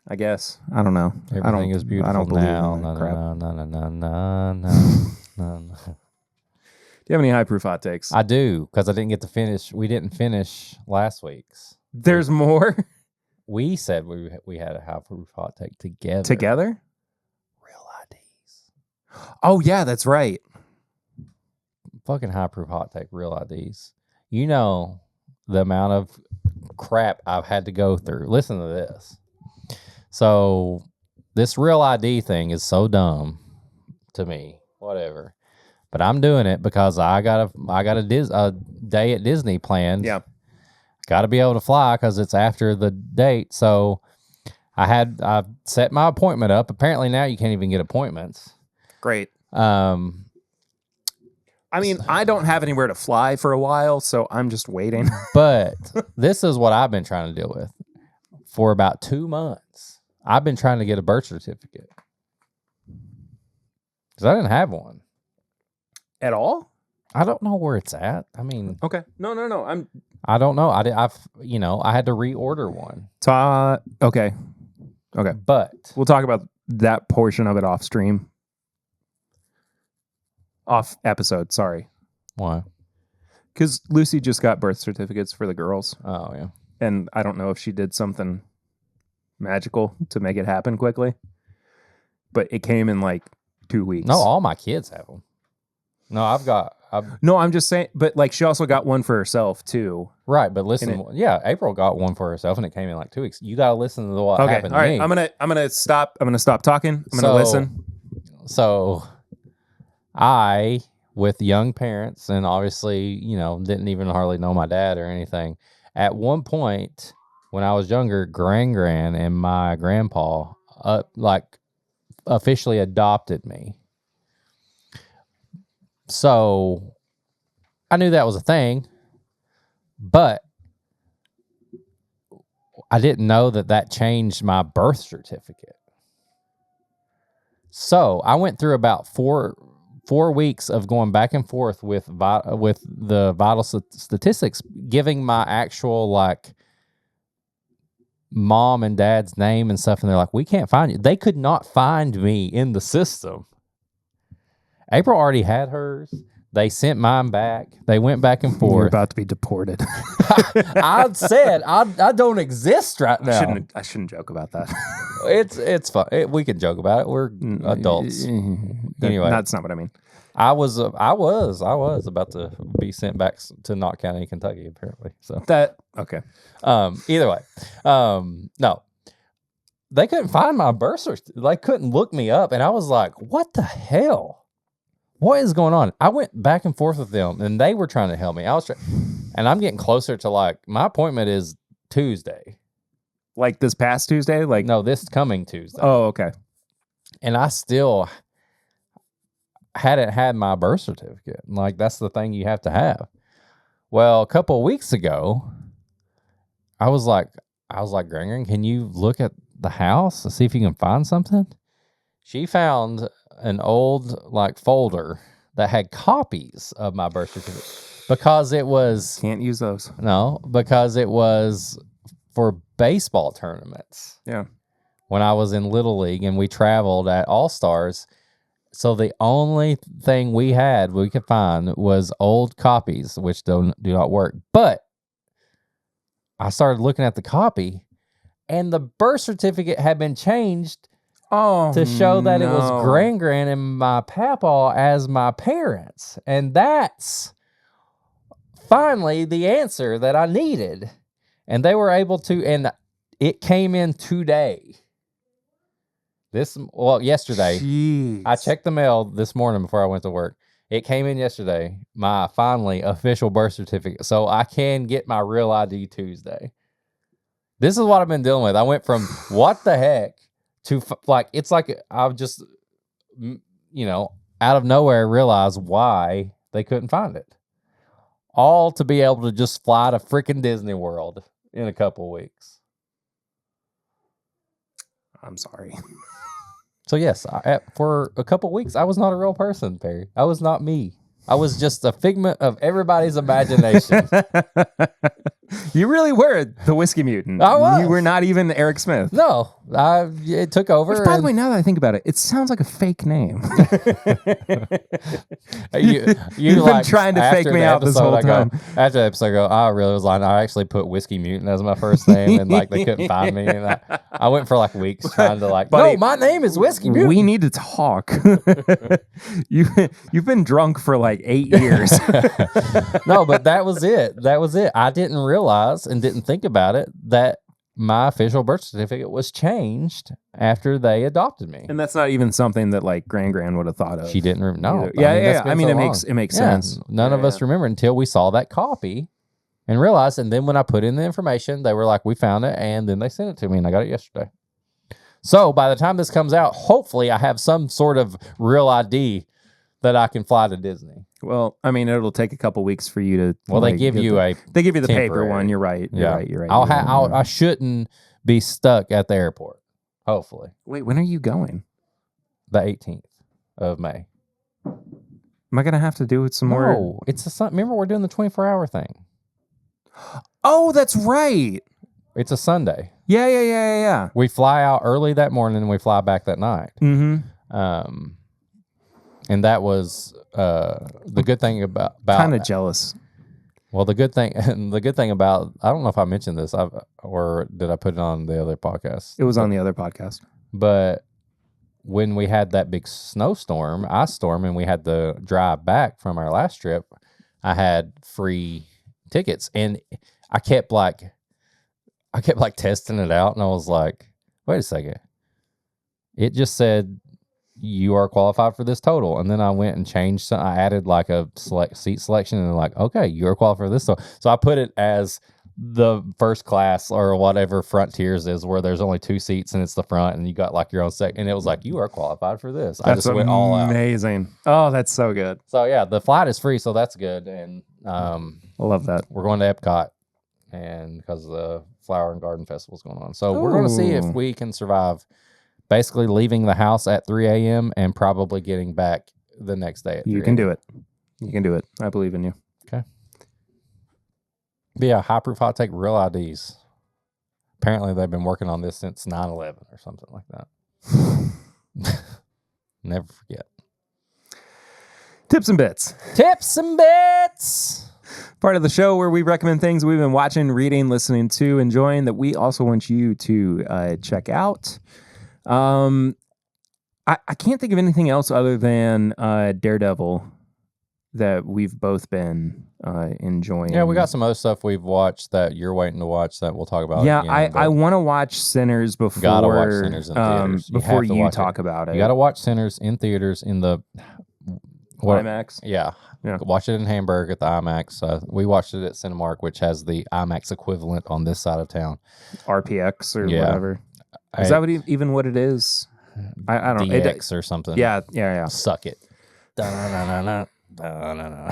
I guess. I don't know. Everything is beautiful I don't believe now. in that crap. No. Do you have any high proof hot takes? I do, because I didn't get to finish. We didn't finish last week's. There's more? We said we had a high proof hot take together. Together? Real IDs. Oh, yeah, that's right. Fucking high proof hot take, real IDs. You know the amount of crap I've had to go through. Listen to this. So this real ID thing is so dumb to me. whatever. But I'm doing it because I got a day at Disney planned. Yeah. Got to be able to fly because it's after the date. So I set my appointment up. Apparently now you can't even get appointments. Great. I mean, I don't have anywhere to fly for a while, so I'm just waiting. But this is what I've been trying to deal with for about 2 months. I've been trying to get a birth certificate because I didn't have one At all? I don't know where it's at. I mean, Okay. No. I don't know. I had to reorder one. Okay. But We'll talk about that portion of it off stream. Off episode, sorry. why? Because Lucy just got birth certificates for the girls. Oh yeah. And I don't know if she did something magical to make it happen quickly. But it came in like 2 weeks. No, all my kids have them. No, No, I'm just saying, but like she also got one for herself too. right, but listen, April got one for herself and it came in like 2 weeks. You got to listen to what happened to me. I'm gonna stop talking. I'm gonna listen. So I, with young parents, and obviously, didn't even hardly know my dad or anything. At one point, when I was younger, Gran and my grandpa, officially adopted me. So I knew that was a thing, but I didn't know that changed my birth certificate. So I went through about four weeks of going back and forth with the vital statistics, giving my actual mom and dad's name and stuff, and they're like, "We can't find you." They could not find me in the system. April already had hers. They sent mine back. They went back and forth. You're about to be deported. I said I don't exist right now. I shouldn't joke about that. It's fun. We can joke about it. We're adults. Anyway, that's not what I mean. I was about to be sent back to Knott County, Kentucky, apparently. So okay. Either way, no, they couldn't find my birth certificate. They couldn't look me up, and I was like, "What the hell? What is going on?" I went back and forth with them, and they were trying to help me. And I'm getting closer to my appointment is Tuesday. Like this past Tuesday? No, this coming Tuesday. Oh, okay. And I still hadn't had my birth certificate. That's the thing you have to have. Well, a couple of weeks ago, I was like, Gran, can you look at the house and see if you can find something? She found an old folder that had copies of my birth certificate because it was can't use those. No, because it was for baseball tournaments. Yeah. When I was in Little League and we traveled at All Stars, so the only thing we could find was old copies, which do not work. But I started looking at the copy, and the birth certificate had been changed to show that it was Gran and my papaw as my parents. And that's finally the answer that I needed. And they were able to, and it came in today. Yesterday. Jeez. I checked the mail this morning before I went to work. It came in yesterday, my finally official birth certificate. So I can get my real ID Tuesday. This is what I've been dealing with. I went from what the heck to it's like I've just, out of nowhere realized why they couldn't find it. All to be able to just fly to freaking Disney World in a couple of weeks. I'm sorry. So yes, for a couple of weeks, I was not a real person, Perry. I was not me. I was just a figment of everybody's imagination. You really were the Whiskey Mutant. I was. You were not even Eric Smith. No, it took over. Which, by the way, now that I think about it, it sounds like a fake name. You've been trying to fake me out this whole time. After the episode, I really was lying. I actually put Whiskey Mutant as my first name, and they couldn't find me. And I went for weeks trying to buddy, no, my name is Whiskey Mutant. We need to talk. You've been drunk for 8 years. No, but that was it. I didn't realize and didn't think about it that my official birth certificate was changed after they adopted me. And that's not even something that like Gran would have thought of. She didn't know. either. Yeah, that's yeah. been I mean, so it long. makes Yeah, sense. None of us remember until we saw that copy and realized. And then when I put in the information, they were like, "We found it," and then they sent it to me, and I got it yesterday. So by the time this comes out, hopefully I have some sort of real ID that I can fly to Disney. Well, I mean, it'll take a couple weeks for you to. Well, they give you the paper temporary. one. You're right. You're right. I shouldn't be stuck at the airport. Hopefully. Wait, when are you going? The 18th of May. Am I gonna have to do it some more? No, it's remember we're doing the 24-hour thing. Oh, that's right. It's a Sunday. Yeah. We fly out early that morning and we fly back that night. Mm-hmm. And that was the good thing about kind of jealous. Well, the good thing about, I don't know if I mentioned this, or did I put it on the other podcast? It was on the other podcast. But when we had that big ice storm, and we had to drive back from our last trip, I had free tickets, and I kept testing it out, and I was like, wait a second. It just said, you are qualified for this total. And then I went and changed some. I added like a seat selection, and like, okay, you're qualified for this. So I put it as the first class or whatever Frontiers is, where there's only 2 seats and it's the front and you got like your own second. And it was like, you are qualified for this. I just went all out. Amazing. Oh, that's so good. So yeah, the flight is free. So that's good. And I love that. we're going to Epcot, and because the Flower and Garden Festival is going on. So we're going to see if we can survive basically leaving the house at 3 a.m. and probably getting back the next day at 3 You can do it. You can do it. I believe in you. Okay. But yeah, high proof hot take real IDs. Apparently they've been working on this since 9/11 or something like that. Never forget. Tips and bits. Tips and bits. Part of the show where we recommend things we've been watching, reading, listening to, enjoying that we also want you to check out. I can't think of anything else other than Daredevil that we've both been enjoying. Yeah, we got some other stuff we've watched that you're waiting to watch that we'll talk about. Yeah, again, I want to watch Sinners before. Gotta watch Sinners in theaters. Before you you talk about it. You got to watch Sinners in theaters in the IMAX. Yeah. Yeah. Watch it in Hamburg at the IMAX. We watched it at Cinemark, which has the IMAX equivalent on this side of town. RPX or whatever. Is that even what it is? I don't know. DX or something. Yeah. Suck it. Da-na-na-na-na. Da-na-na.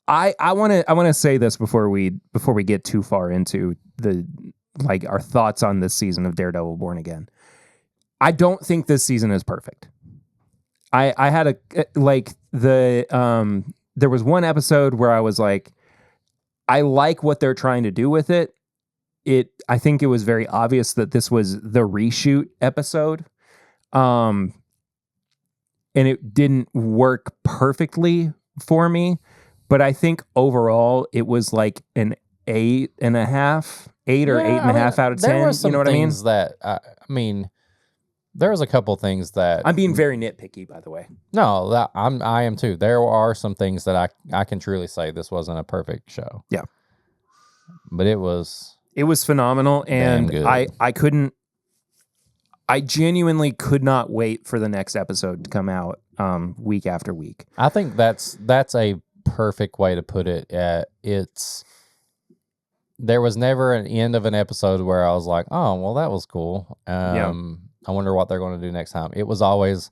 I want to say this before we get too far into the our thoughts on this season of Daredevil Born Again. I don't think this season is perfect. I had there was one episode where I was like, I like what they're trying to do with it. I think it was very obvious that this was the reshoot episode. And it didn't work perfectly for me, but I think overall it was like an 8.5, 8 or 8.5 out of 10. You know what I mean? There was a couple things that I'm being very nitpicky, by the way. No, I am too. There are some things that I can truly say this wasn't a perfect show. Yeah, but it was phenomenal, and good. I genuinely could not wait for the next episode to come out week after week. I think that's a perfect way to put it. There was never an end of an episode where I was like, oh, well, that was cool. I wonder what they're going to do next time. It was always,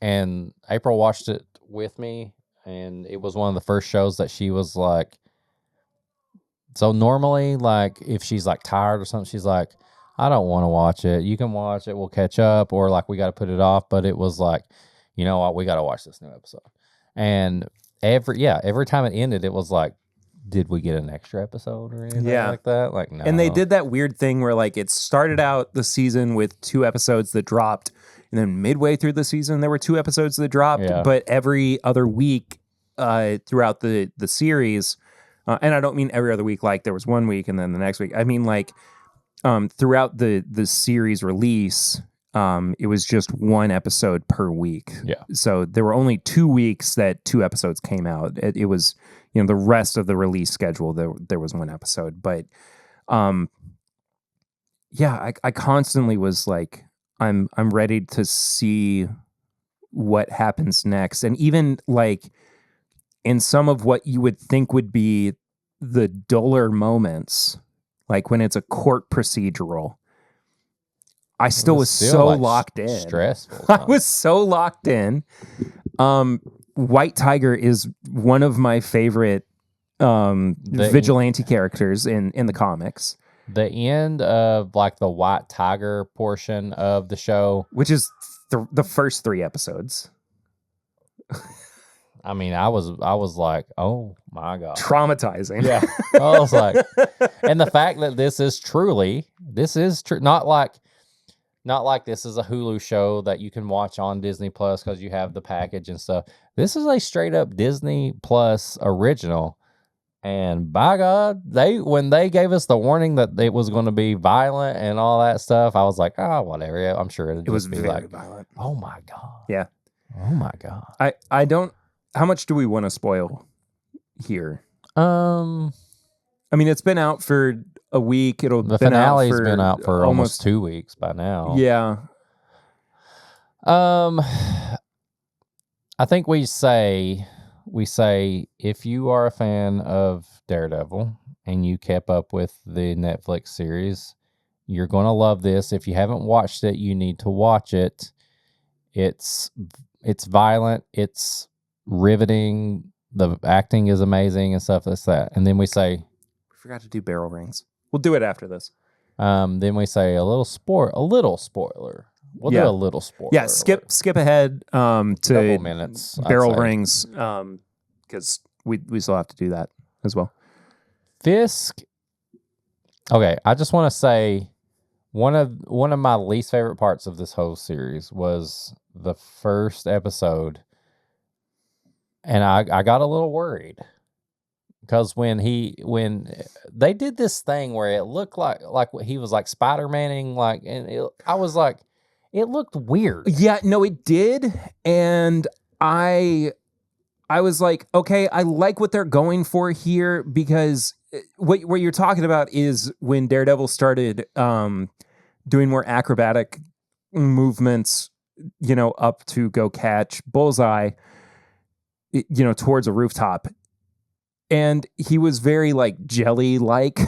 and April watched it with me, and it was one of the first shows that she was like, so normally, like, if she's like tired or something, she's like, I don't want to watch it. You can watch it. We'll catch up, or like, we got to put it off. But it was like, you know what? We got to watch this new episode. And every time it ended, it was like, did we get an extra episode or anything like that? Like, no. And they did that weird thing where like it started out the season with 2 episodes that dropped, and then midway through the season there were 2 episodes that dropped. Yeah. But every other week throughout the series, and I don't mean every other week like there was 1 week and then the next week. I mean like throughout the series release, it was just 1 episode per week. Yeah. So there were only 2 weeks that 2 episodes came out. It was the rest of the release schedule, there was one episode. But yeah, I constantly was like, I'm ready to see what happens next. And even like in some of what you would think would be the duller moments, like when it's a court procedural, I still was so like locked in. Stressful. I was so locked in. White Tiger is one of my favorite vigilante characters in the comics. The end of like the White Tiger portion of the show, which is the first 3 episodes. I mean, I was like, oh my God. Traumatizing. Yeah. I was like, and the fact that this is not like this is a Hulu show that you can watch on Disney Plus because you have the package and stuff. This is a straight up Disney Plus original. And by God, when they gave us the warning that it was going to be violent and all that stuff, I was like, oh, whatever. Yeah, I'm sure it was be very like, violent. Oh my God. Yeah. Oh my God. I don't. How much do we want to spoil here? I mean, it's been out for a week. The finale's been out for almost 2 weeks by now. Yeah. I think we say if you are a fan of Daredevil and you kept up with the Netflix series, you're going to love this. If you haven't watched it, you need to watch it. It's violent. It's riveting. The acting is amazing and stuff like that. And then we say, we forgot to do barrel rings. We'll do it after this. Then we say a little spoiler. We'll do a little spoiler. Yeah, skip ahead to couple minutes. Barrel rings, because we still have to do that as well. Fisk. Okay, I just want to say one of my least favorite parts of this whole series was the first episode, and I got a little worried because when they did this thing where it looked like he was like Spider-Manning, like, and I was like, it looked weird. Yeah, no, it did, and I was like, okay, I like what they're going for here, because what you're talking about is when Daredevil started doing more acrobatic movements, up to go catch Bullseye, towards a rooftop. And he was very like jelly-like.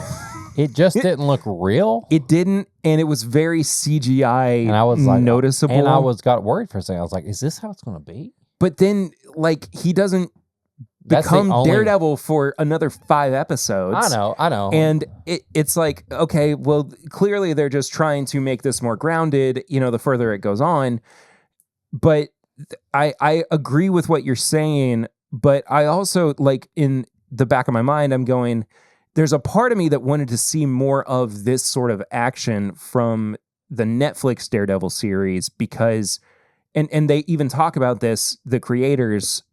It just didn't look real. It didn't, and it was very CGI, and I was like, noticeable. And I got worried for a second. I was like, "Is this how it's going to be?" But then, like, he doesn't become Daredevil for another 5 episodes. I know. And it's like, okay, well, clearly they're just trying to make this more grounded. The further it goes on. But I agree with what you're saying. But I also, like, in the back of my mind, I'm going, there's a part of me that wanted to see more of this sort of action from the Netflix Daredevil series, because, and they even talk about this, the creators,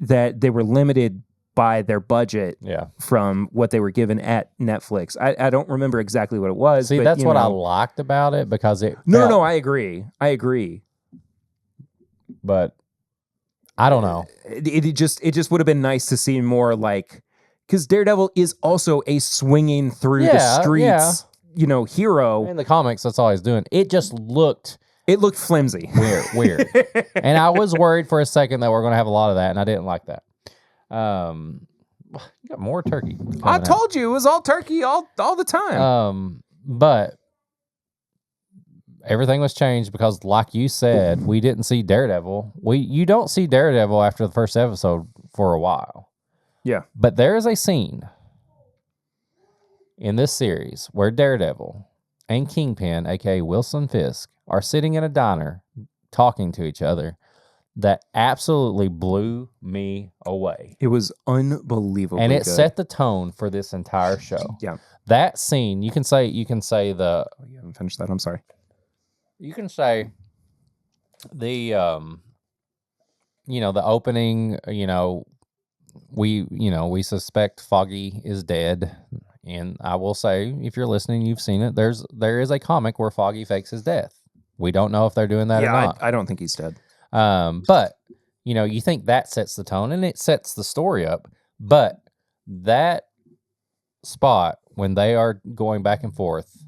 that they were limited by their budget from what they were given at Netflix. I don't remember exactly what it was. See, but, that's what I liked about it, because it... No, I agree. But I don't know. It just would have been nice to see more, like... Because Daredevil is also a swinging through the streets, hero. In the comics, that's all he's doing. It just looked... It looked flimsy. Weird. And I was worried for a second that we're going to have a lot of that, and I didn't like that. You got more turkey. I told you, it was all turkey all the time. But everything was changed because, like you said, we didn't see Daredevil. You don't see Daredevil after the first episode for a while. Yeah. But there is a scene in this series where Daredevil and Kingpin, aka Wilson Fisk, are sitting in a diner talking to each other that absolutely blew me away. It was unbelievable. And it set the tone for this entire show. Yeah. That scene, you can say the... Oh, you haven't finished that. I'm sorry. You can say the, the opening, we suspect Foggy is dead. And I will say, if you're listening, you've seen it. There is a comic where Foggy fakes his death. We don't know if they're doing that or not. I don't think he's dead. But, you think that sets the tone and it sets the story up. But that spot when they are going back and forth,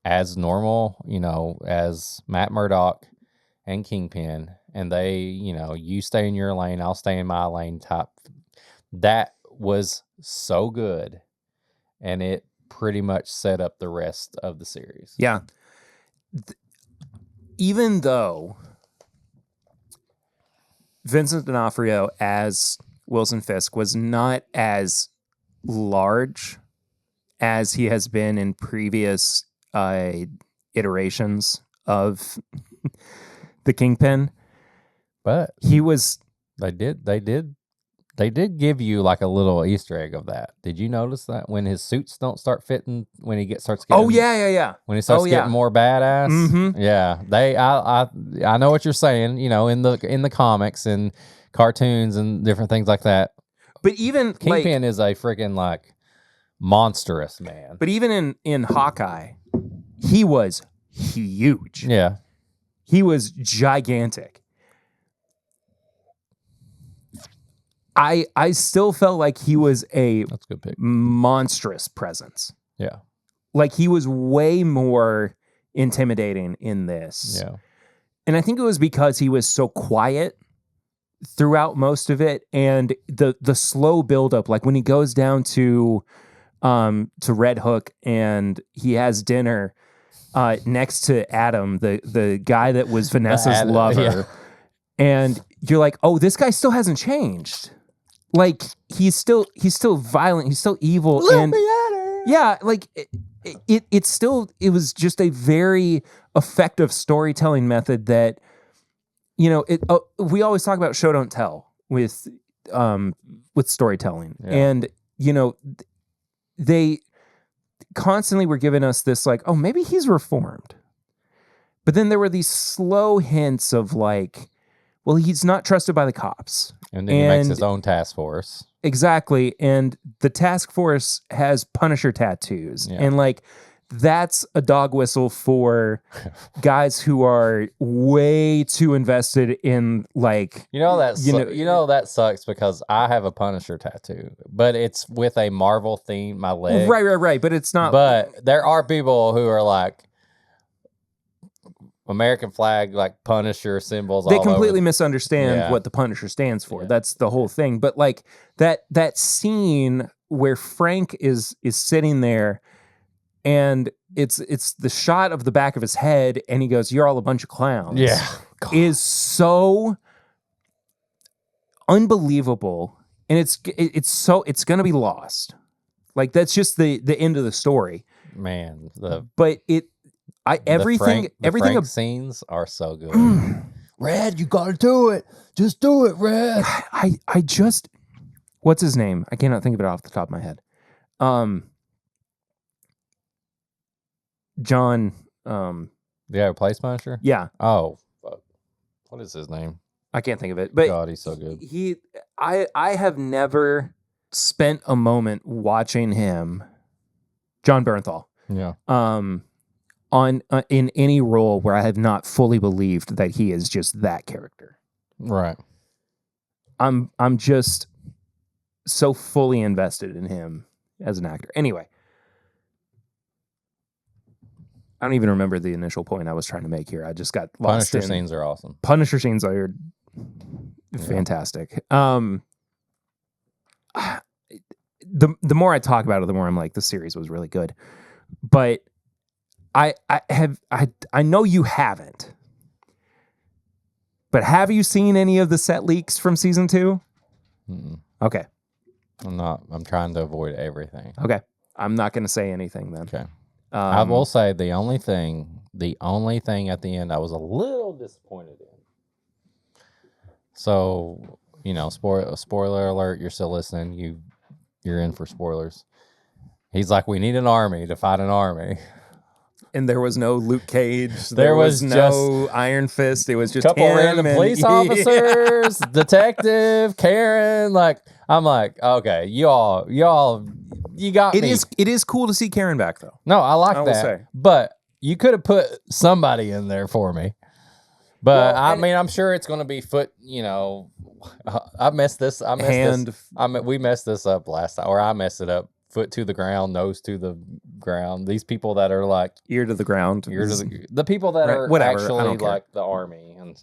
as normal, as Matt Murdock and Kingpin, and they, you stay in your lane, I'll stay in my lane type. That was so good. And it pretty much set up the rest of the series. Yeah. Even though Vincent D'Onofrio as Wilson Fisk was not as large as he has been in previous iterations of the Kingpin, but he was. They did give you like a little Easter egg of that. Did you notice that when his suits don't start fitting when he starts getting? Oh yeah. When he starts getting more badass. Mm-hmm. Yeah, I know what you're saying. In the comics and cartoons and different things like that. But even Kingpin is a freaking like monstrous man. But even in Hawkeye, he was huge. Yeah, he was gigantic. I still felt like he was a that's a good pick. Monstrous presence. Yeah. Like he was way more intimidating in this. Yeah. And I think it was because he was so quiet throughout most of it, and the slow buildup, like when he goes down to Red Hook and he has dinner next to Adam, the guy that was Vanessa's lover. Yeah. And you're like, oh, this guy still hasn't changed. Like he's still violent, he's still evil. Let me at her. Yeah, like it was just a very effective storytelling method that, we always talk about show don't tell with storytelling. Yeah. And they constantly were giving us this like, oh, maybe he's reformed. But then there were these slow hints of like, well, he's not trusted by the cops. And then he makes his own task force. Exactly. And the task force has Punisher tattoos. Yeah. And like, that's a dog whistle for guys who are way too invested in like... that sucks because I have a Punisher tattoo, but it's with a Marvel theme, my leg. Right. But it's not... But there are people who are like, American flag, like Punisher symbols. They completely misunderstand what the Punisher stands for. Yeah. That's the whole thing. But like that scene where Frank is sitting there, and it's the shot of the back of his head, and he goes, "You're all a bunch of clowns." Yeah, is so unbelievable, and it's gonna be lost. Like that's just the end of the story, man. Everything Frank scenes are so good. Red, you gotta do it. Just do it, Red. I just, what's his name? I cannot think of it off the top of my head. John. The guy who plays Punisher? Yeah. Oh, fuck. What is his name? I can't think of it. But God, he's so good. I have never spent a moment watching him, John Bernthal. Yeah. In any role where I have not fully believed that he is just that character. Right. I'm just so fully invested in him as an actor. Anyway, I don't even remember the initial point I was trying to make here. I just got lost. Punisher scenes are awesome. Punisher scenes are fantastic. The more I talk about it, the more I'm like, the series was really good. But I know you haven't. But have you seen any of the set leaks from season 2? Mm-mm. Okay. I'm trying to avoid everything. Okay. I'm not going to say anything then. Okay. I will say the only thing at the end I was a little disappointed in. So, spoiler alert, you're still listening. You're in for spoilers. He's like, we need an army to fight an army. And there was no Luke Cage. There was no Iron Fist. It was just a couple random police officers, detective, Karen. Like, I'm like, okay, y'all, you got me. It is cool to see Karen back, though. No, I like that. But you could have put somebody in there for me. But well, I'm sure it's going to be I messed this. I messed hand. this. We messed this up last time, or I messed it up. Foot to the ground, nose to the ground. These people that are like Ear to the ground. the people that Right, are whatever, I actually don't care. like the army, and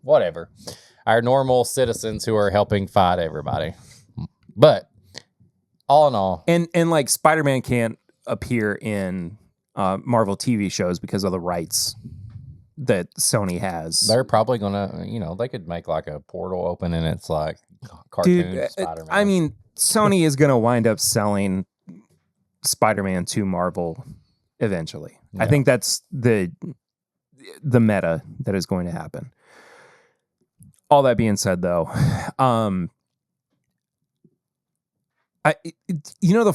whatever. Our normal citizens who are helping fight everybody. But all in all, And like Spider-Man can't appear in Marvel TV shows because of the rights that Sony has. they're probably gonna, they could make like a portal open and it's like cartoon Dude, Spider-Man. I mean, Sony is going to wind up selling Spider-Man to Marvel eventually. I Yeah. think that's the meta that is going to happen. All that being said, though, the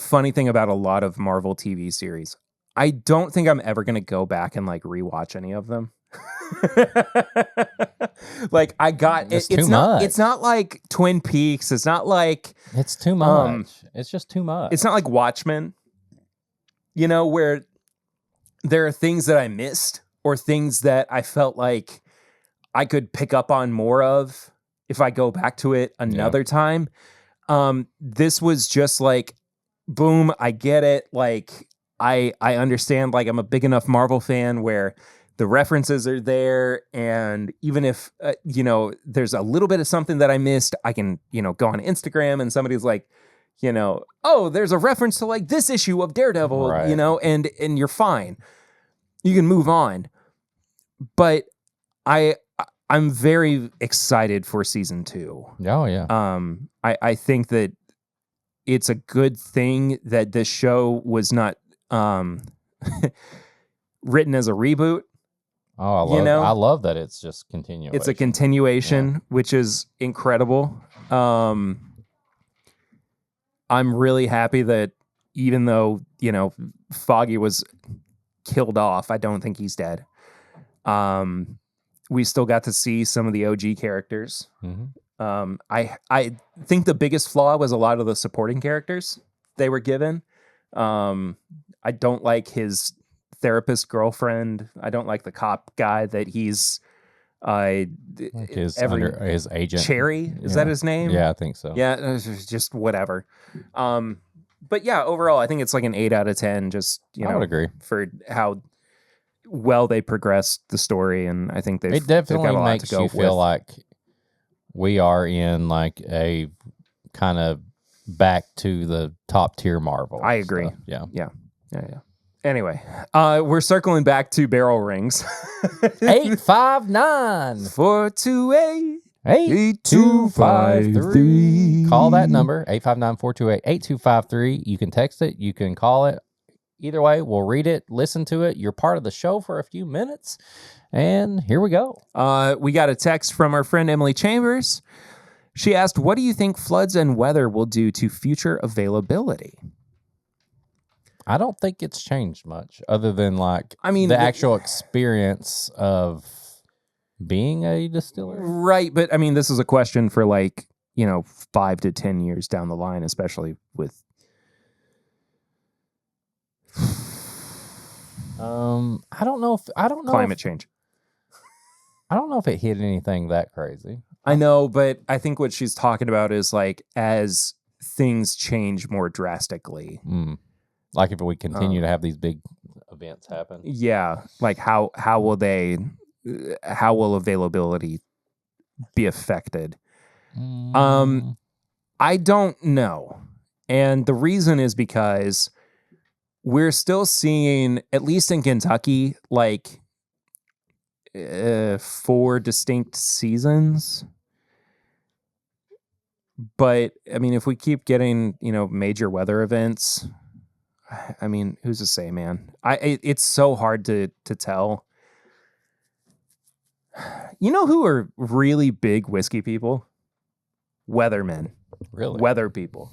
funny thing about a lot of Marvel TV series, I don't think I'm ever going to go back and like rewatch any of them. Like it's not much. It's not like Twin Peaks. It's not like It's too much. It's just too much. it's not like Watchmen, where there are things that I missed or things that I felt like I could pick up on more of if I go back to it another time. This was just like, boom, I get it. Like I understand, like I'm a big enough Marvel fan where the references are there. And even if, there's a little bit of something that I missed, I can, go on Instagram and somebody's like, oh, there's a reference to like this issue of Daredevil, Right. and you're fine. You can move on. But I'm very excited for season 2. Oh yeah. I think that it's a good thing that this show was not written as a reboot. Oh, I love that it's just continuing. It's a continuation, which is incredible. I'm really happy that even though, Foggy was killed off, I don't think he's dead. We still got to see some of the OG characters. Mm-hmm. I think the biggest flaw was a lot of the supporting characters they were given. I don't like his therapist girlfriend. I don't like the cop guy that he's His agent. Cherry, is that his name? Yeah, I think so. Yeah, it's just whatever. But yeah, overall, I think it's like an 8 out of 10. Just I would agree for how well they progressed the story, and I think it definitely makes you feel like we are in like a kind of back to the top tier Marvel. I agree. Stuff. Yeah. Anyway, we're circling back to barrel rings. 859 428 8253. Call that number 859-428-8253. You can text it, you can call it. Either way, we'll read it, listen to it. You're part of the show for a few minutes, and here we go. We got a text from our friend Emily Chambers. She asked, "What do you think floods and weather will do to future availability?" I don't think it's changed much, other than the actual experience of being a distiller. Right, but I mean, this is a question for 5 to 10 years down the line, especially with I don't know climate change. I don't know if it hit anything that crazy. I know, but I think what she's talking about is as things change more drastically. Like if we continue to have these big events happen. Yeah, like how will availability be affected? I don't know. And the reason is because we're still seeing, at least in Kentucky, 4 distinct seasons. But I mean, if we keep getting, major weather events, I mean, who's to say, man? It's so hard to tell. You know who are really big whiskey people? Weathermen. Really? Weather people.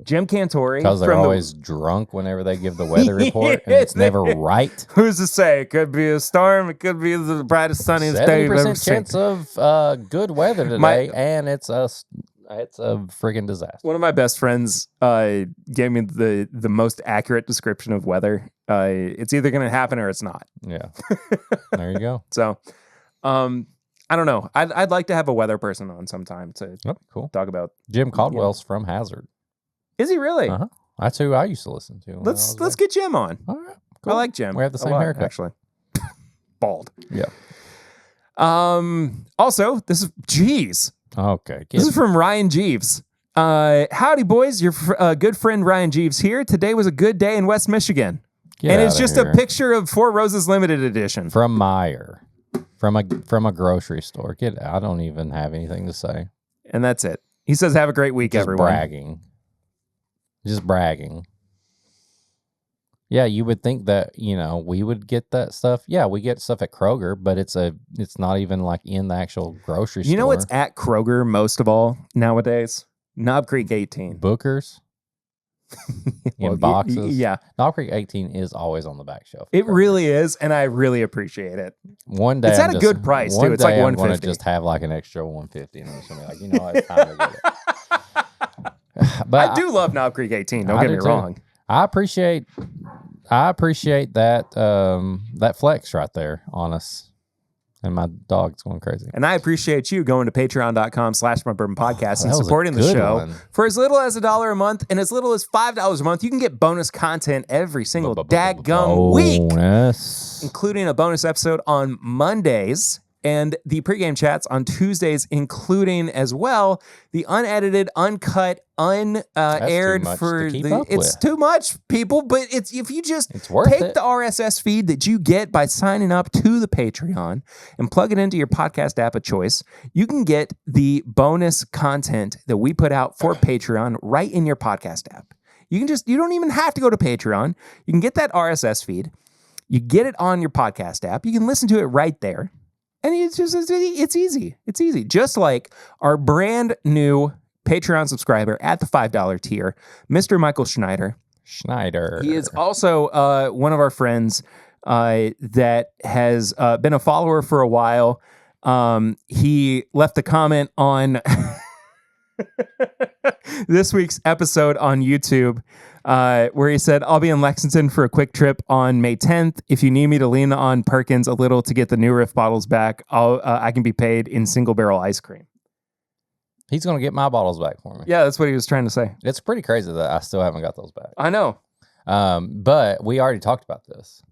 Jim Cantori. Because they're always drunk whenever they give the weather report, and it's never right. Who's to say? It could be a storm. It could be the brightest, sunniest day you've ever 70% seen. chance of good weather today, and it's a friggin' disaster. One of my best friends gave me the most accurate description of weather. It's either going to happen or it's not. Yeah. There you go. So, I don't know. I'd like to have a weather person on sometime to Oh, cool. talk about. Jim Caldwell's from Hazard. Is he really? Uh-huh. That's who I used to listen to. Let's get Jim on. All right. I Cool. like Jim. We have the same haircut. Actually. Bald. Yeah. Also, this is Jeeves. Okay. This is from Ryan Jeeves. Howdy, boys. Your good friend Ryan Jeeves here. Today was a good day in West Michigan. And it's just a picture of Four Roses Limited Edition. From Meyer. From a grocery store. I don't even have anything to say. And that's it. He says, have a great week, Just everyone. Just bragging. Yeah, you would think that, we would get that stuff. Yeah, we get stuff at Kroger, but it's not even like in the actual grocery store. You know what's at Kroger most of all nowadays? Knob Creek 18. Booker's Well, in boxes. Yeah. Knob Creek 18 is always on the back shelf. It really is, and I really apprciate it. One day it's at a good price, too. It's like $150. I'm going to just have like an extra $150, and I'm just going to be like, it's time to get it. But I do love Knob Creek 18. Don't get me wrong. I appreciate that that flex right there on us. And my dog's going crazy. And I appreciate you going to patreon.com/mybourbonpodcast and was a supporting the good show. one. For as little as $1 a month and as little as $5 a month, you can get bonus content every single daggum week, including a bonus episode on Mondays and the pregame chats on Tuesdays, including as well the unedited, uncut, unaired it's too much, people. But it's if you just take the RSS feed that you get by signing up to the Patreon and plug it into your podcast app of choice, you can get the bonus content that we put out for Patreon right in your podcast app. You don't even have to go to Patreon. You can get that RSS feed. You get it on your podcast app. You can listen to it right there. And it's easy. It's easy. Just like our brand new Patreon subscriber at the $5 tier, Mr. Michael Schneider. He is also one of our friends that has been a follower for a while. He left a comment on this week's episode on YouTube where he said, I'll be in Lexington for a quick trip on May 10th. If you need me to lean on Perkins a little to get the New Riff bottles back, I can be paid in single barrel ice cream. He's going to get my bottles back for me. Yeah, that's what he was trying to say. It's pretty crazy that I still haven't got those back. I know. But we already talked about this.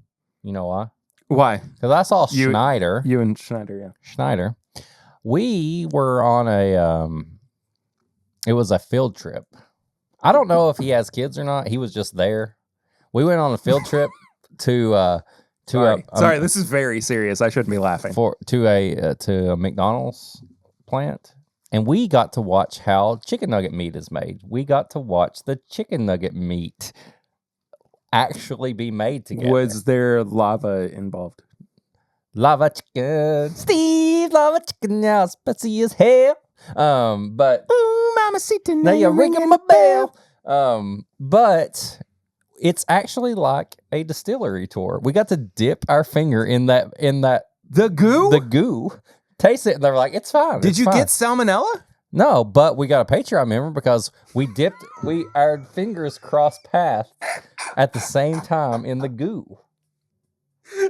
You know why? Why? Because I saw Schneider. You and Schneider, yeah. Schneider. We were on it was a field trip. I don't know if he has kids or not. He was just there. We went on a field trip to Sorry, this is very serious. I shouldn't be laughing. To a McDonald's plant, and we got to watch how chicken nugget meat is made. We got to watch the chicken nugget meat actually be made together. Was there lava involved? Lava chicken, Steve, lava chicken, now spicy as hell. But ooh, mama, now you're ringing my bell. But it's actually like a distillery tour. We got to dip our finger in that the goo. Taste it, and they were like, "It's fine." Did you get salmonella? No, but we got a Patreon member because we dipped. Our fingers crossed paths at the same time in the goo.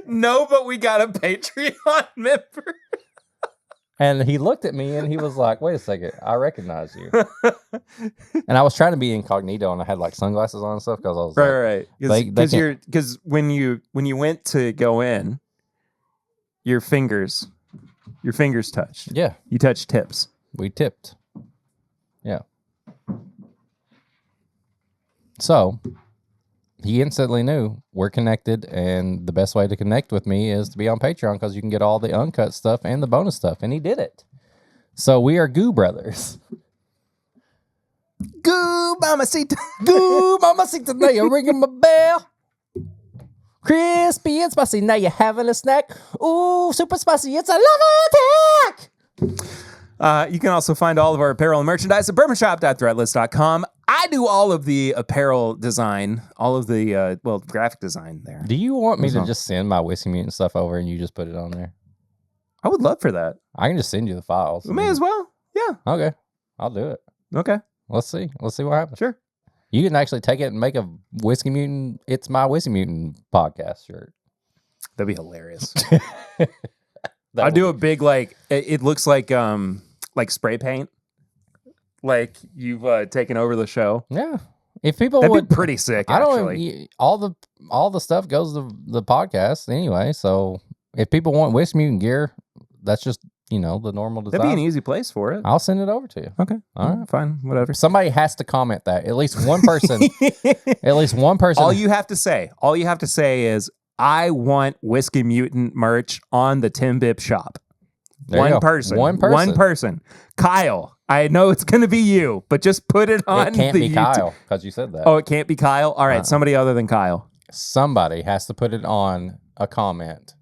No, but we got a Patreon member. And he looked at me and he was like, wait a second, I recognize you. And I was trying to be incognito and I had like sunglasses on and stuff because I was right. Because when you went to go in, your fingers touched. Yeah. You touched tips. We tipped. Yeah. So he instantly knew we're connected, and the best way to connect with me is to be on Patreon because you can get all the uncut stuff and the bonus stuff, and he did it. So we are Goo Brothers. Goo mamacita. Goo mamacita, now you're ringing my bell. Crispy and spicy, now you're having a snack. Ooh, super spicy, it's a lava attack. You can also find all of our apparel and merchandise at bourbonshop.threadless.com. I do all of the apparel design, all of the, graphic design there. Do you want me to just send my Whiskey Mutant stuff over and you just put it on there? I would love for that. I can just send you the files. We may as well. Yeah. Okay. I'll do it. Okay. Let's see. Let's see what happens. Sure. You can actually take it and make a Whiskey Mutant, It's My Whiskey Mutant podcast shirt. That'd be hilarious. I'll do a big it looks like spray paint, like you've taken over the show. Yeah, if people that'd would, be pretty sick. I Actually, don't all the stuff goes to the podcast anyway. So if people want Whiskey Mutant gear, that's just the normal design. that'd be an easy place for it. I'll send it over to you. Okay, all right, fine, whatever. Somebody has to comment that. At least one person. At least one person. All you have to say is, I want Whiskey Mutant merch on the Tim Bibb shop. One person. Kyle. I know it's going to be you, but just put it on. It can't be Kyle because you said that. Oh, it can't be Kyle? All right, somebody other than Kyle. Somebody has to put it on a comment.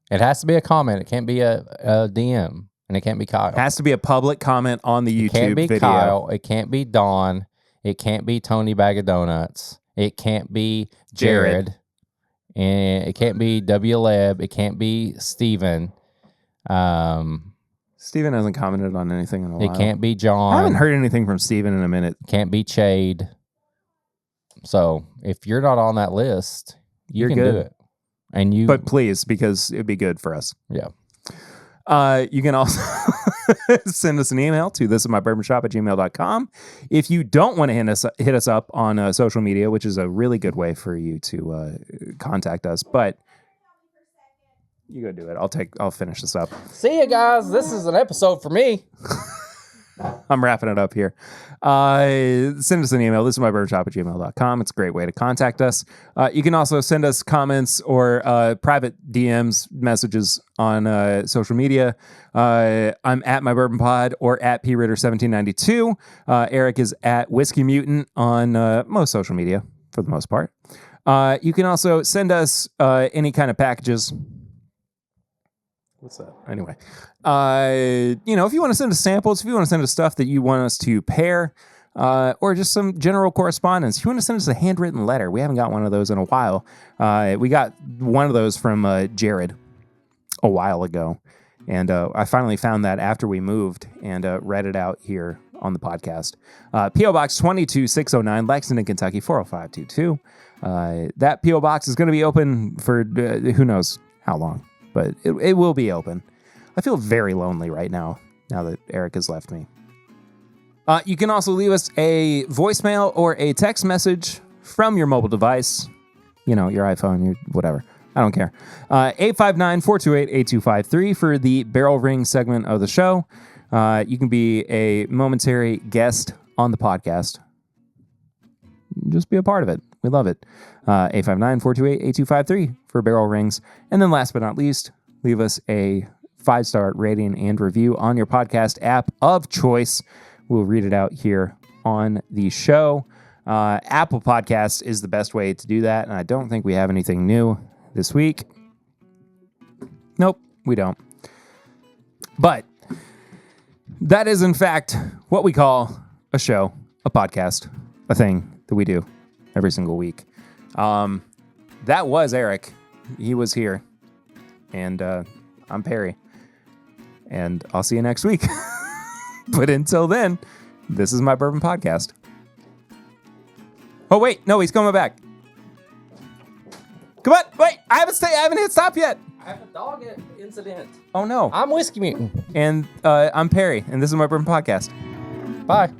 It has to be a comment. It can't be a DM, and it can't be Kyle. It has to be a public comment on the YouTube video. It can't be Kyle. It can't be Dawn. It can't be Tony Bag of Donuts. It can't be Jared. And it can't be W. Leb. It can't be Steven. Steven hasn't commented on anything in a while. It can't be John. I haven't heard anything from Steven in a minute. Can't be Chade. So if you're not on that list, you can do it. But please, because it'd be good for us. Yeah. You can also send us an email to thisismybourbonshop@gmail.com. If you don't want to hit us up on social media, which is a really good way for you to contact us, but you go do it. I'll finish this up. See you guys. This is an episode for me. I'm wrapping it up here. Send us an email. thisismybourbonshop@gmail.com. It's a great way to contact us. You can also send us comments or private DMs, messages on social media. I'm at My Bourbon Pod or at PRitter1792. Eric is at Whiskey Mutant on most social media for the most part. You can also send us any kind of packages. What's that? Anyway, if you want to send us samples, if you want to send us stuff that you want us to pair, or just some general correspondence, if you want to send us a handwritten letter, we haven't got one of those in a while. We got one of those from Jared a while ago, and I finally found that after we moved and read it out here on the podcast. P.O. Box 22609, Lexington, Kentucky 40522. That P.O. Box is going to be open for who knows how long. But it will be open. I feel very lonely right now that Eric has left me. You can also leave us a voicemail or a text message from your mobile device. Your iPhone, your whatever. I don't care. 859-428-8253 for the Barrel Ring segment of the show. You can be a momentary guest on the podcast. Just be a part of it. We love it. 859-428-8253 for Barrel Rings. And then last but not least, leave us a 5-star rating and review on your podcast app of choice. We'll read it out here on the show. Apple Podcasts is the best way to do that, and I don't think we have anything new this week. Nope, we don't. But that is, in fact, what we call a show, a podcast, a thing that we do every single week. That was Eric. He was here. And I'm Perry. And I'll see you next week. But until then, this is My Bourbon Podcast. Oh, wait. No, he's coming back. Come on. Wait. I haven't hit stop yet. I have a dog incident. Oh, no. I'm Whiskey Mutant. And I'm Perry. And this is My Bourbon Podcast. Bye.